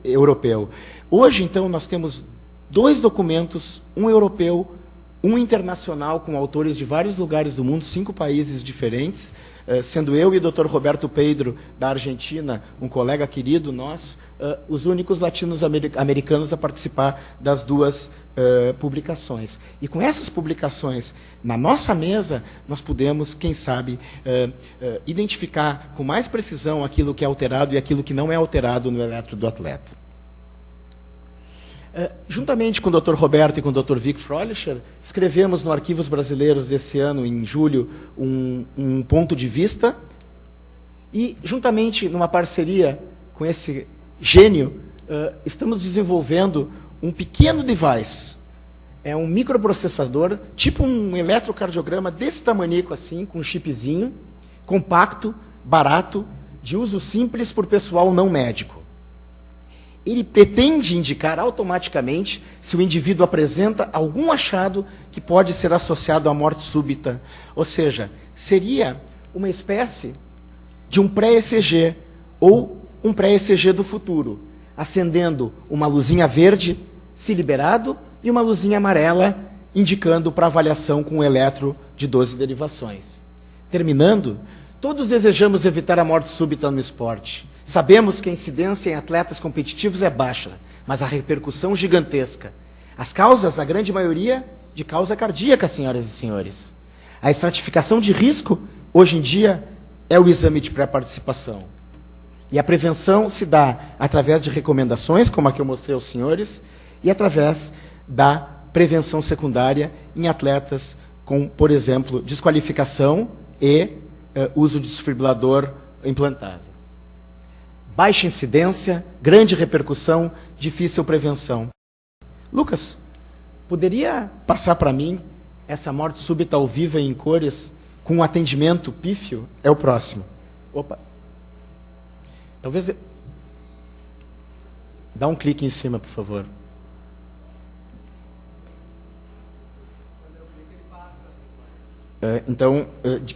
europeu. Hoje, então, nós temos 2 documentos, um europeu, um internacional, com autores de vários lugares do mundo, 5 países diferentes, sendo eu e o Dr. Roberto Pedro, da Argentina, um colega querido nosso, os únicos latinos-americanos a participar das 2 publicações. E com essas publicações na nossa mesa, nós podemos, quem sabe, identificar com mais precisão aquilo que é alterado e aquilo que não é alterado no eletro do atleta. Juntamente com o Dr. Roberto e com o Dr. Vic Fröhlicher, escrevemos no Arquivos Brasileiros desse ano, em julho, um ponto de vista, e, juntamente, numa parceria com esse gênio, estamos desenvolvendo um pequeno device. É um microprocessador, tipo um eletrocardiograma desse tamanico assim, com um chipzinho, compacto, barato, de uso simples por pessoal não médico. ele pretende indicar automaticamente se o indivíduo apresenta algum achado que pode ser associado à morte súbita. Ou seja, seria uma espécie de um pré-ECG ou um pré-ECG do futuro, acendendo uma luzinha verde, se liberado, e uma luzinha amarela, indicando para avaliação com um eletro de 12 derivações. Terminando, todos desejamos evitar a morte súbita no esporte. Sabemos que a incidência em atletas competitivos é baixa, mas a repercussão gigantesca. As causas, a grande maioria, de causa cardíaca, senhoras e senhores. A estratificação de risco, hoje em dia, é o exame de pré-participação. E a prevenção se dá através de recomendações, como a que eu mostrei aos senhores, e através da prevenção secundária em atletas com, por exemplo, desqualificação e uso de desfibrilador implantado. Baixa incidência, grande repercussão, difícil prevenção. Lucas, poderia passar para mim essa morte súbita ao vivo e em cores com um atendimento pífio? É o próximo. Opa. Talvez... Dá um clique em cima, por favor. Então,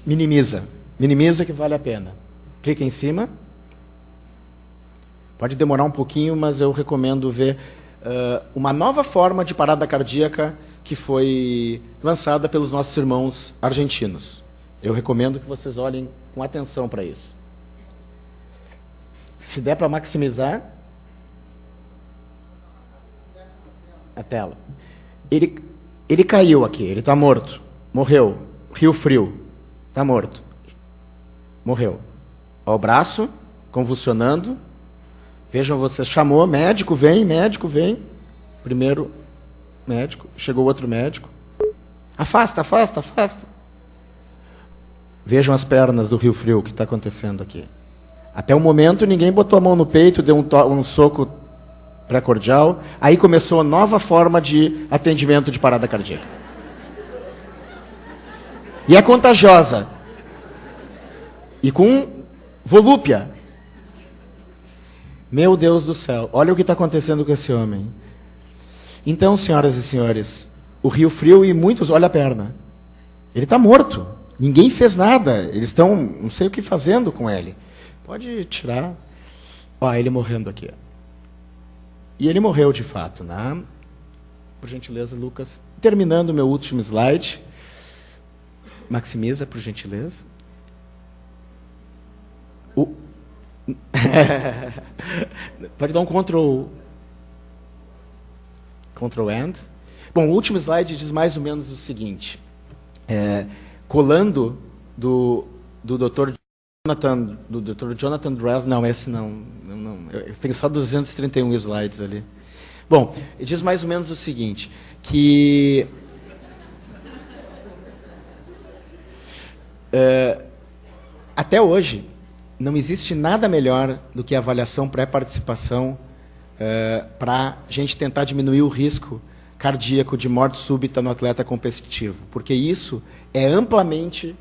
minimiza. Minimiza que vale a pena. Clica em cima. Pode demorar um pouquinho, mas eu recomendo ver uma nova forma de parada cardíaca que foi lançada pelos nossos irmãos argentinos. Eu recomendo que vocês olhem com atenção para isso. Se der para maximizar a tela. Ele caiu aqui, ele está morto. Morreu. Rio Frio. Está morto. Morreu. Ó, o braço convulsionando. Vejam vocês, chamou, médico vem. Primeiro médico, chegou outro médico. Afasta, afasta, afasta. Vejam as pernas do Rio Frio, o que está acontecendo aqui. Até o momento, ninguém botou a mão no peito, deu um soco pré-cordial. Aí começou a nova forma de atendimento de parada cardíaca. E é contagiosa. E com volúpia. Meu Deus do céu, olha o que está acontecendo com esse homem. Então, senhoras e senhores, o Rio Frio e muitos... Olha a perna. Ele está morto. Ninguém fez nada. Eles estão, não sei o que fazendo com ele. Pode tirar. Ó, ele morrendo aqui. E ele morreu de fato, né? Por gentileza, Lucas. Terminando o meu último slide. Maximiza, por gentileza. Pode dar um Ctrl End. Bom, o último slide diz mais ou menos o seguinte. Colando do Dr. Jonathan Dress, não, esse não. Eu tenho só 231 slides ali. Bom, ele diz mais ou menos o seguinte, que até hoje não existe nada melhor do que a avaliação pré-participação para a gente tentar diminuir o risco cardíaco de morte súbita no atleta competitivo, porque isso é amplamente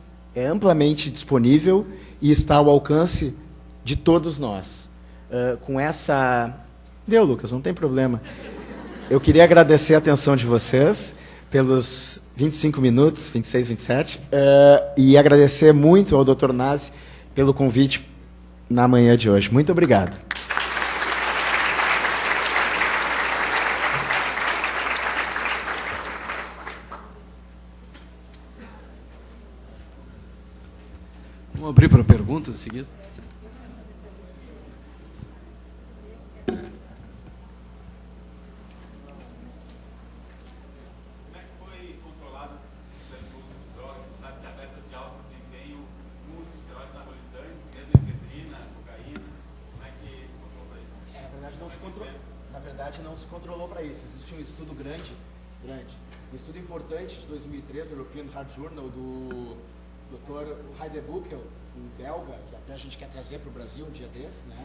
disponível e está ao alcance de todos nós. Com essa... Deu, Lucas, não tem problema. Eu queria agradecer a atenção de vocês pelos 25 minutos, 26, 27, e agradecer muito ao Dr. Nazi pelo convite na manhã de hoje. Muito obrigado. Vamos abrir para perguntas em seguida. Não se controlou para isso. Existe um estudo grande, um estudo importante de 2013, o European Heart Journal, do Dr. Heidebuckel, um belga, que até a gente quer trazer para o Brasil um dia desses, né?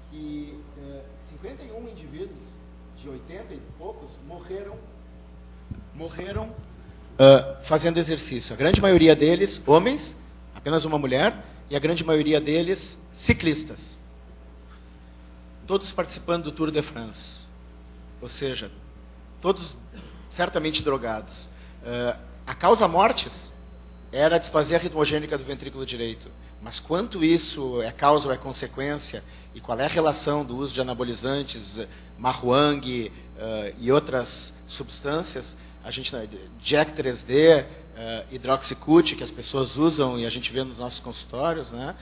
Que 51 indivíduos de 80 e poucos morreram fazendo exercício. A grande maioria deles, homens, apenas uma mulher, e a grande maioria deles, ciclistas. todos participando do Tour de France, ou seja, todos certamente drogados. A causa mortes era a displasia ritmogênica do ventrículo direito. Mas quanto isso é causa ou é consequência, e qual é a relação do uso de anabolizantes, marhuang e outras substâncias, a gente, Jack 3D, hidroxicute, que as pessoas usam e a gente vê nos nossos consultórios, né?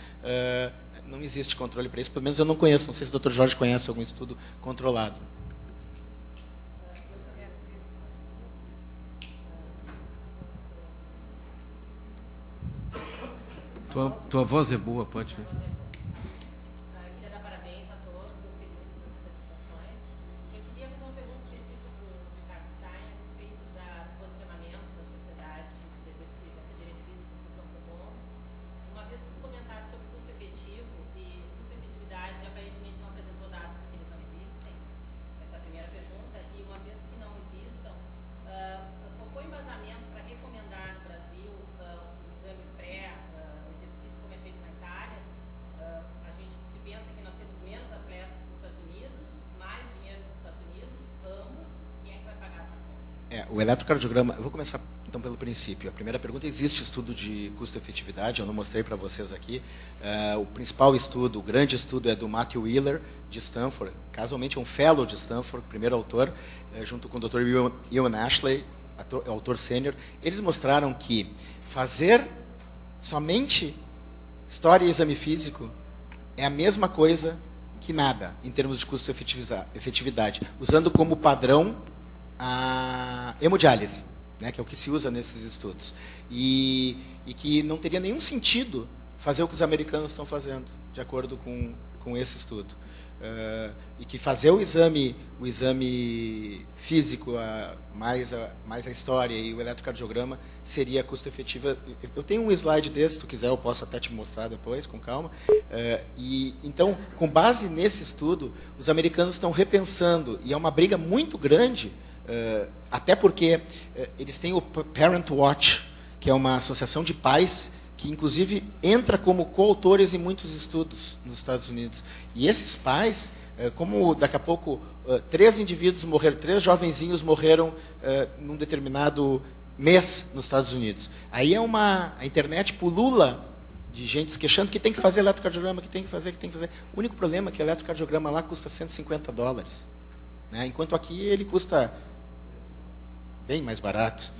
Não existe controle para isso, pelo menos eu não conheço, não sei se o Dr. Jorge conhece algum estudo controlado. Tua voz é boa, pode ver. Queria dar parabéns a todos, gostei muito das apresentações. Eu queria fazer uma pergunta específica para o Ricardo Stein a respeito do posicionamento da sociedade, dessa diretriz que vocês estão propondo. Uma vez que tu comentaste sobre custo efetivo e custo-efetividade, aparentemente não apresentou dados porque eles não existem. Essa é a primeira pergunta. E uma vez que não existam, qual foi o embasamento para recomendar no Brasil o exame exercício como é feito na Itália? A gente se pensa que nós temos menos atletas nos Estados Unidos, mais dinheiro nos Estados Unidos, ambos, quem é que vai pagar essa conta? O eletrocardiograma, eu vou começar então pelo princípio. A primeira pergunta, existe estudo de custo-efetividade, eu não mostrei para vocês aqui. O principal estudo, o grande estudo é do Matthew Wheeler, de Stanford, casualmente é um fellow de Stanford, primeiro autor, junto com o Dr. Ewan Ashley, autor sênior. Eles mostraram que fazer somente história e exame físico é a mesma coisa que nada, em termos de custo-efetividade, usando como padrão a hemodiálise, né, que é o que se usa nesses estudos. E que não teria nenhum sentido fazer o que os americanos estão fazendo, de acordo com esse estudo. E que fazer o exame físico, mais a história e o eletrocardiograma seria custo-efetiva. Eu tenho um slide desse, se tu quiser eu posso até te mostrar depois, com calma. Então, com base nesse estudo, os americanos estão repensando, e é uma briga muito grande, até porque eles têm o Parent Watch, que é uma associação de pais que, inclusive, entra como coautores em muitos estudos nos Estados Unidos. E esses pais, como daqui a pouco 3 indivíduos morreram, 3 jovenzinhos morreram num determinado mês nos Estados Unidos. Aí a internet pulula de gente se queixando que tem que fazer eletrocardiograma, que tem que fazer. O único problema é que o eletrocardiograma lá custa $150. Né? Enquanto aqui ele custa bem mais barato.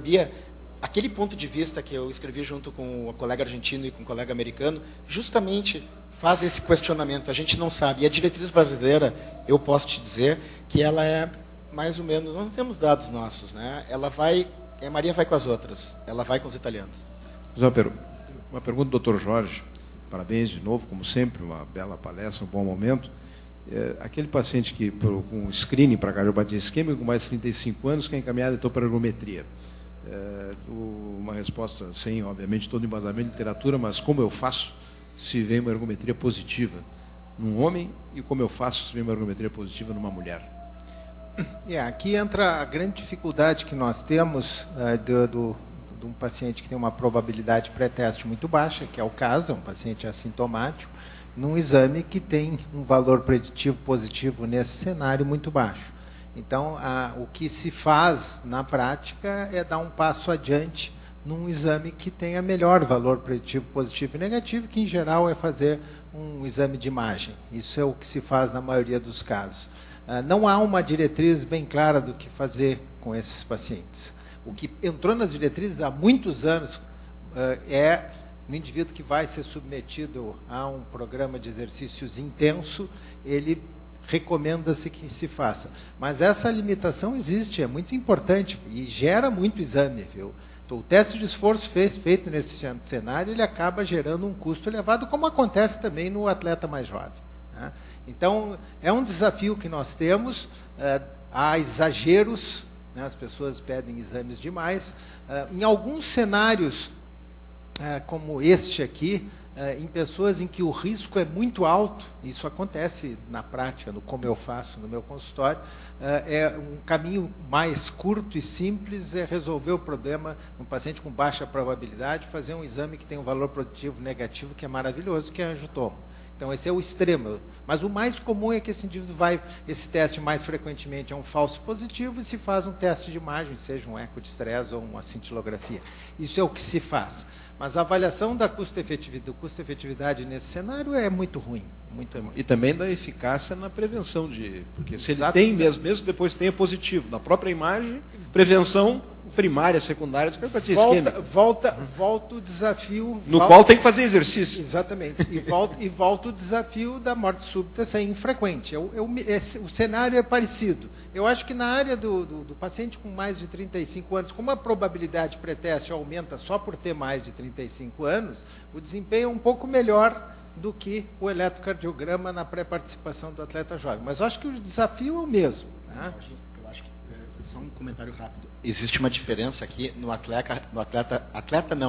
Bia, aquele ponto de vista que eu escrevi junto com o colega argentino e com o colega americano, justamente faz esse questionamento. A gente não sabe. E a diretriz brasileira, eu posso te dizer que ela é mais ou menos, não temos dados nossos, né? Ela vai, Maria vai com as outras, ela vai com os italianos. Uma pergunta do Dr. Jorge. Parabéns de novo, como sempre, uma bela palestra, um bom momento. Aquele paciente que, com screening para cardiopatia isquêmica, com mais de 35 anos, que é encaminhado então para ergometria. Uma resposta sem, obviamente, todo embasamento de literatura, mas como eu faço se vem uma ergometria positiva num homem e como eu faço se vem uma ergometria positiva numa mulher? Aqui entra a grande dificuldade que nós temos de um paciente que tem uma probabilidade pré-teste muito baixa, que é o caso, é um paciente assintomático, num exame que tem um valor preditivo positivo nesse cenário muito baixo. Então, o que se faz na prática é dar um passo adiante num exame que tenha melhor valor preditivo positivo e negativo, que em geral é fazer um exame de imagem. Isso é o que se faz na maioria dos casos. Não há uma diretriz bem clara do que fazer com esses pacientes. O que entrou nas diretrizes há muitos anos é no indivíduo que vai ser submetido a um programa de exercícios intenso, ele recomenda-se que se faça. Mas essa limitação existe, é muito importante e gera muito exame, viu? Então, o teste de esforço feito nesse cenário, ele acaba gerando um custo elevado, como acontece também no atleta mais jovem, né? Então, é um desafio que nós temos, há exageros, né? As pessoas pedem exames demais. Em alguns cenários, como este aqui, em pessoas em que o risco é muito alto, isso acontece na prática, no como eu faço no meu consultório, é um caminho mais curto e simples é resolver o problema num paciente com baixa probabilidade, fazer um exame que tem um valor preditivo negativo, que é maravilhoso, que é angiotomo. Então, esse é o extremo. Mas o mais comum é que esse indivíduo vai, esse teste mais frequentemente é um falso positivo e se faz um teste de imagem, seja um eco de estresse ou uma cintilografia. Isso é o que se faz. Mas a avaliação da custo-efetividade nesse cenário é muito ruim. Muito ruim. E também da eficácia na prevenção, porque se ele tem mesmo depois tenha positivo, na própria imagem, prevenção primária, secundária, de cardiopatia isquêmica. Volta o desafio... No qual tem que fazer exercício. Exatamente. E volta o desafio da morte súbita ser infrequente. O cenário é parecido. Eu acho que na área do paciente com mais de 35 anos, como a probabilidade pré-teste aumenta só por ter mais de 35 anos, o desempenho é um pouco melhor do que o eletrocardiograma na pré-participação do atleta jovem. Mas eu acho que o desafio é o mesmo. Né? Eu acho que, só um comentário rápido. Existe uma diferença aqui no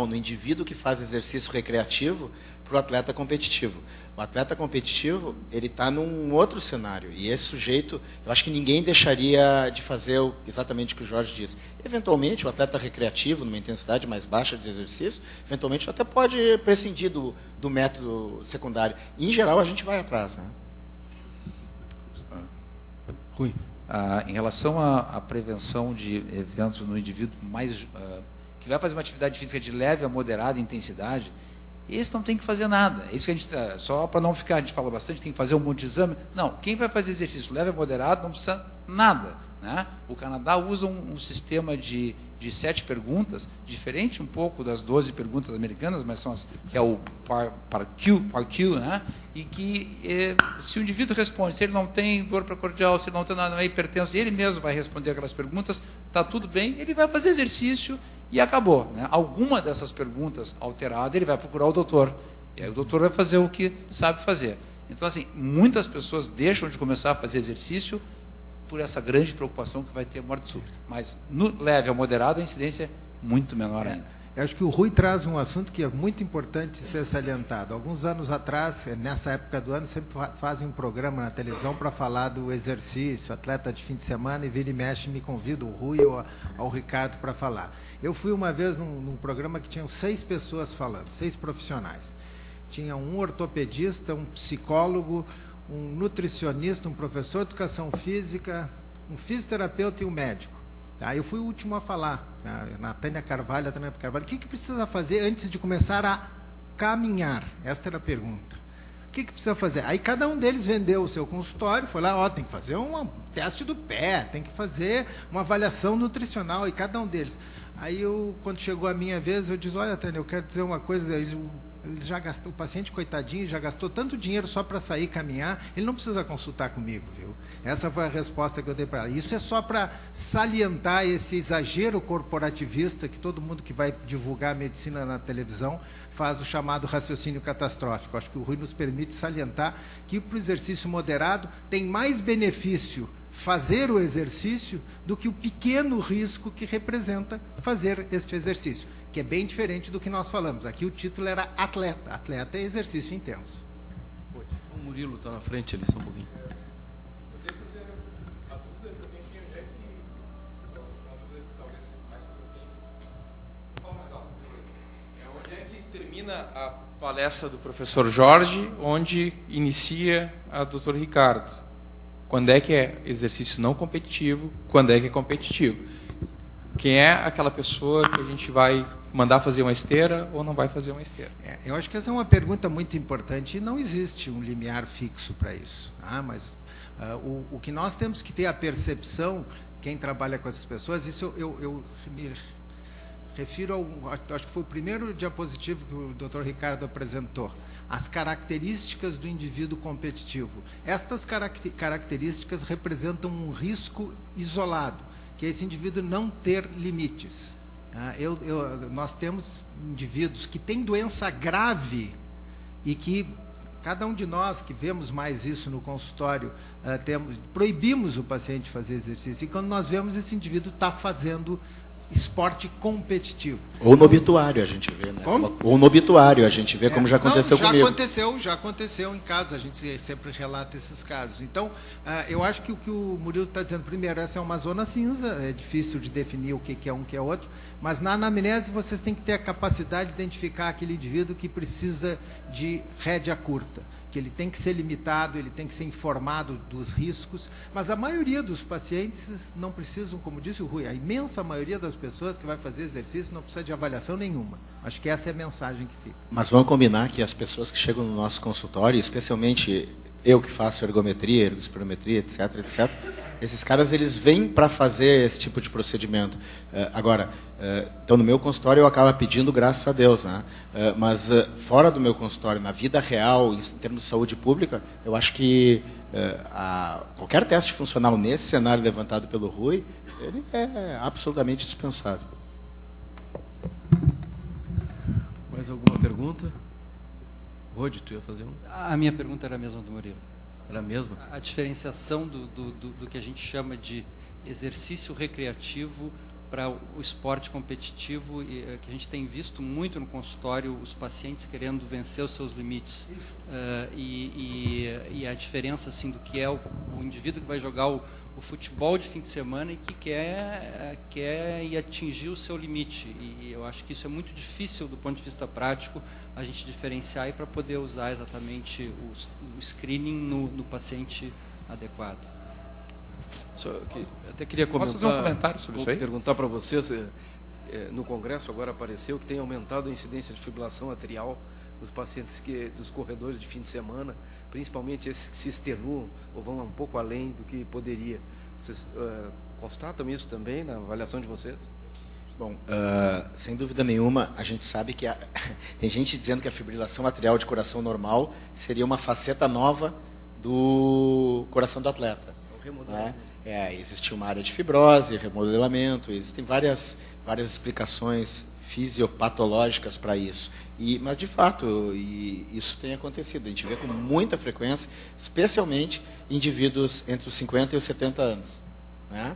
no indivíduo que faz exercício recreativo para o atleta competitivo. O atleta competitivo, ele está num outro cenário. E esse sujeito, eu acho que ninguém deixaria de fazer exatamente o que o Jorge disse. Eventualmente, o atleta recreativo, numa intensidade mais baixa de exercício, eventualmente até pode prescindir do método secundário. E, em geral, a gente vai atrás. Né? Rui, em relação à prevenção de eventos no indivíduo que vai fazer uma atividade física de leve a moderada intensidade, esse não tem que fazer nada. É isso que a gente, só para não ficar, a gente fala bastante, tem que fazer um monte de exame. Não, quem vai fazer exercício leve a moderado não precisa nada. Né? O Canadá usa um sistema de 7 perguntas, diferente um pouco das 12 perguntas americanas, mas são que é o PAR-Q, né? E que se o indivíduo responde, se ele não tem dor precordial, se ele não tem nada, não é hipertenso, ele mesmo vai responder aquelas perguntas, está tudo bem, ele vai fazer exercício e acabou. Né? Alguma dessas perguntas alterada, ele vai procurar o doutor. E aí o doutor vai fazer o que sabe fazer. Então, assim, muitas pessoas deixam de começar a fazer exercício por essa grande preocupação que vai ter morte súbita. Mas no leve ao moderado, a incidência é muito menor ainda. Eu acho que o Rui traz um assunto que é muito importante ser salientado. Alguns anos atrás, nessa época do ano, sempre fazem um programa na televisão para falar do exercício, atleta de fim de semana, e vira e mexe, me convida o Rui ou ao Ricardo para falar. Eu fui uma vez num programa que tinham 6 pessoas falando, 6 profissionais. Tinha um ortopedista, um psicólogo, um nutricionista, um professor de educação física, um fisioterapeuta e um médico. Aí eu fui o último a falar, a Tânia Carvalho, o que precisa fazer antes de começar a caminhar? Esta era a pergunta. O que precisa fazer? Aí cada um deles vendeu o seu consultório, foi lá, tem que fazer um teste do pé, tem que fazer uma avaliação nutricional, e cada um deles. Aí, quando chegou a minha vez, eu disse, olha, Tânia, eu quero dizer uma coisa, o paciente, coitadinho, já gastou tanto dinheiro só para sair caminhar, ele não precisa consultar comigo, viu? Essa foi a resposta que eu dei para ela. Isso é só para salientar esse exagero corporativista que todo mundo que vai divulgar a medicina na televisão faz o chamado raciocínio catastrófico. Acho que o Rui nos permite salientar que para o exercício moderado tem mais benefício fazer o exercício do que o pequeno risco que representa fazer este exercício, que é bem diferente do que nós falamos. Aqui o título era atleta. Atleta é exercício intenso. O Murilo está na frente ali, só um pouquinho. Onde é que termina a palestra do professor Jorge, onde inicia a do Dr. Ricardo? Quando é que é exercício não competitivo, quando é que é competitivo? Quem é aquela pessoa que a gente vai mandar fazer uma esteira ou não vai fazer uma esteira? Eu acho que essa é uma pergunta muito importante e não existe um limiar fixo para isso. Mas o que nós temos que ter a percepção, quem trabalha com essas pessoas, isso eu me refiro acho que foi o primeiro diapositivo que o Dr. Ricardo apresentou. As características do indivíduo competitivo. Estas características representam um risco isolado, que é esse indivíduo não ter limites. Nós temos indivíduos que têm doença grave e que, cada um de nós que vemos mais isso no consultório, proibimos o paciente de fazer exercício. E quando nós vemos, esse indivíduo está fazendo esporte competitivo. Ou no obituário a gente vê, né? Como? Ou no obituário a gente vê, como já aconteceu comigo. Já aconteceu em casa, a gente sempre relata esses casos. Então, eu acho que o que o Murilo está dizendo, primeiro, essa é uma zona cinza, é difícil de definir o que é um, o que é outro, mas na anamnese vocês têm que ter a capacidade de identificar aquele indivíduo que precisa de rédea curta. que ele tem que ser limitado, ele tem que ser informado dos riscos, mas a maioria dos pacientes não precisam, como disse o Rui, a imensa maioria das pessoas que vai fazer exercício não precisa de avaliação nenhuma. Acho que essa é a mensagem que fica. Mas vamos combinar que as pessoas que chegam no nosso consultório, especialmente eu que faço ergometria, ergospirometria, etc., etc., esses caras, eles vêm para fazer esse tipo de procedimento. Agora, então no meu consultório eu acabo pedindo, graças a Deus, né? Mas fora do meu consultório, na vida real, em termos de saúde pública, eu acho que qualquer teste funcional nesse cenário levantado pelo Rui, ele é absolutamente dispensável. Mais alguma pergunta? Rodi, tu ia fazer um? A minha pergunta era a mesma do Murilo. Era a mesma? A diferenciação do que a gente chama de exercício recreativo para o esporte competitivo, que a gente tem visto muito no consultório, os pacientes querendo vencer os seus limites. E a diferença assim, do que é o indivíduo que vai jogar o futebol de fim de semana e que quer ir atingir o seu limite. E eu acho que isso é muito difícil do ponto de vista prático, a gente diferenciar e para poder usar exatamente o screening no paciente adequado. Até queria comentar, Posso fazer um comentário sobre isso aí? Perguntar para vocês, no Congresso agora apareceu que tem aumentado a incidência de fibrilação atrial dos pacientes dos corredores de fim de semana, principalmente esses que se extenuam ou vão um pouco além do que poderia. Vocês constatam isso também na avaliação de vocês? Bom, sem dúvida nenhuma, a gente sabe que tem gente dizendo que a fibrilação atrial de coração normal seria uma faceta nova do coração do atleta. Né? Existe uma área de fibrose, remodelamento, existem várias explicações fisiopatológicas para isso. Mas, de fato, isso tem acontecido. A gente vê com muita frequência, especialmente indivíduos entre os 50 e os 70 anos. Né?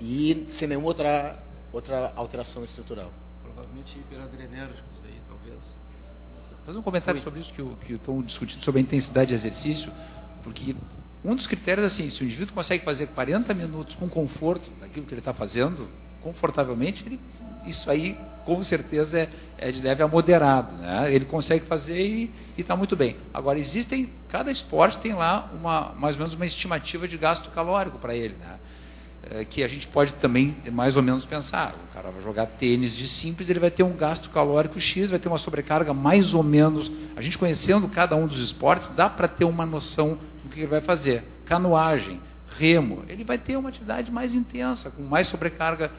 E sem nenhuma outra alteração estrutural. Provavelmente hiperadrenérgicos aí, talvez. Fazer um comentário sobre isso que estão discutindo sobre a intensidade de exercício, porque um dos critérios é assim, se o indivíduo consegue fazer 40 minutos com conforto daquilo que ele está fazendo, confortavelmente, isso aí com certeza é de leve a moderado, né? Ele consegue fazer e está muito bem. Agora, cada esporte tem lá mais ou menos uma estimativa de gasto calórico para ele, né? Que a gente pode também mais ou menos pensar. O cara vai jogar tênis de simples, ele vai ter um gasto calórico X, vai ter uma sobrecarga mais ou menos. A gente conhecendo cada um dos esportes, dá para ter uma noção do que ele vai fazer. Canoagem, remo, ele vai ter uma atividade mais intensa, com mais sobrecarga,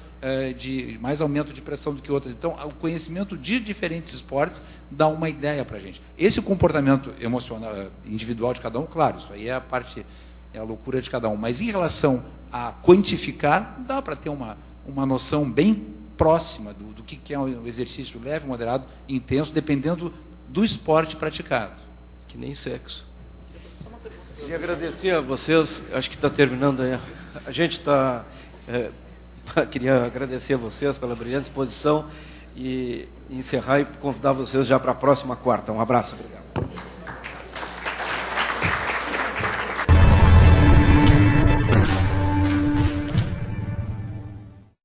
mais aumento de pressão do que outras. Então, o conhecimento de diferentes esportes dá uma ideia para a gente. Esse comportamento emocional, individual de cada um, claro, isso aí é a loucura de cada um. Mas em relação a quantificar, dá para ter uma noção bem próxima do que é um exercício leve, moderado, intenso, dependendo do esporte praticado. Que nem sexo. Queria agradecer a vocês, acho que está terminando aí. A gente está... queria agradecer a vocês pela brilhante exposição e encerrar e convidar vocês já para a próxima quarta. Um abraço. Obrigado.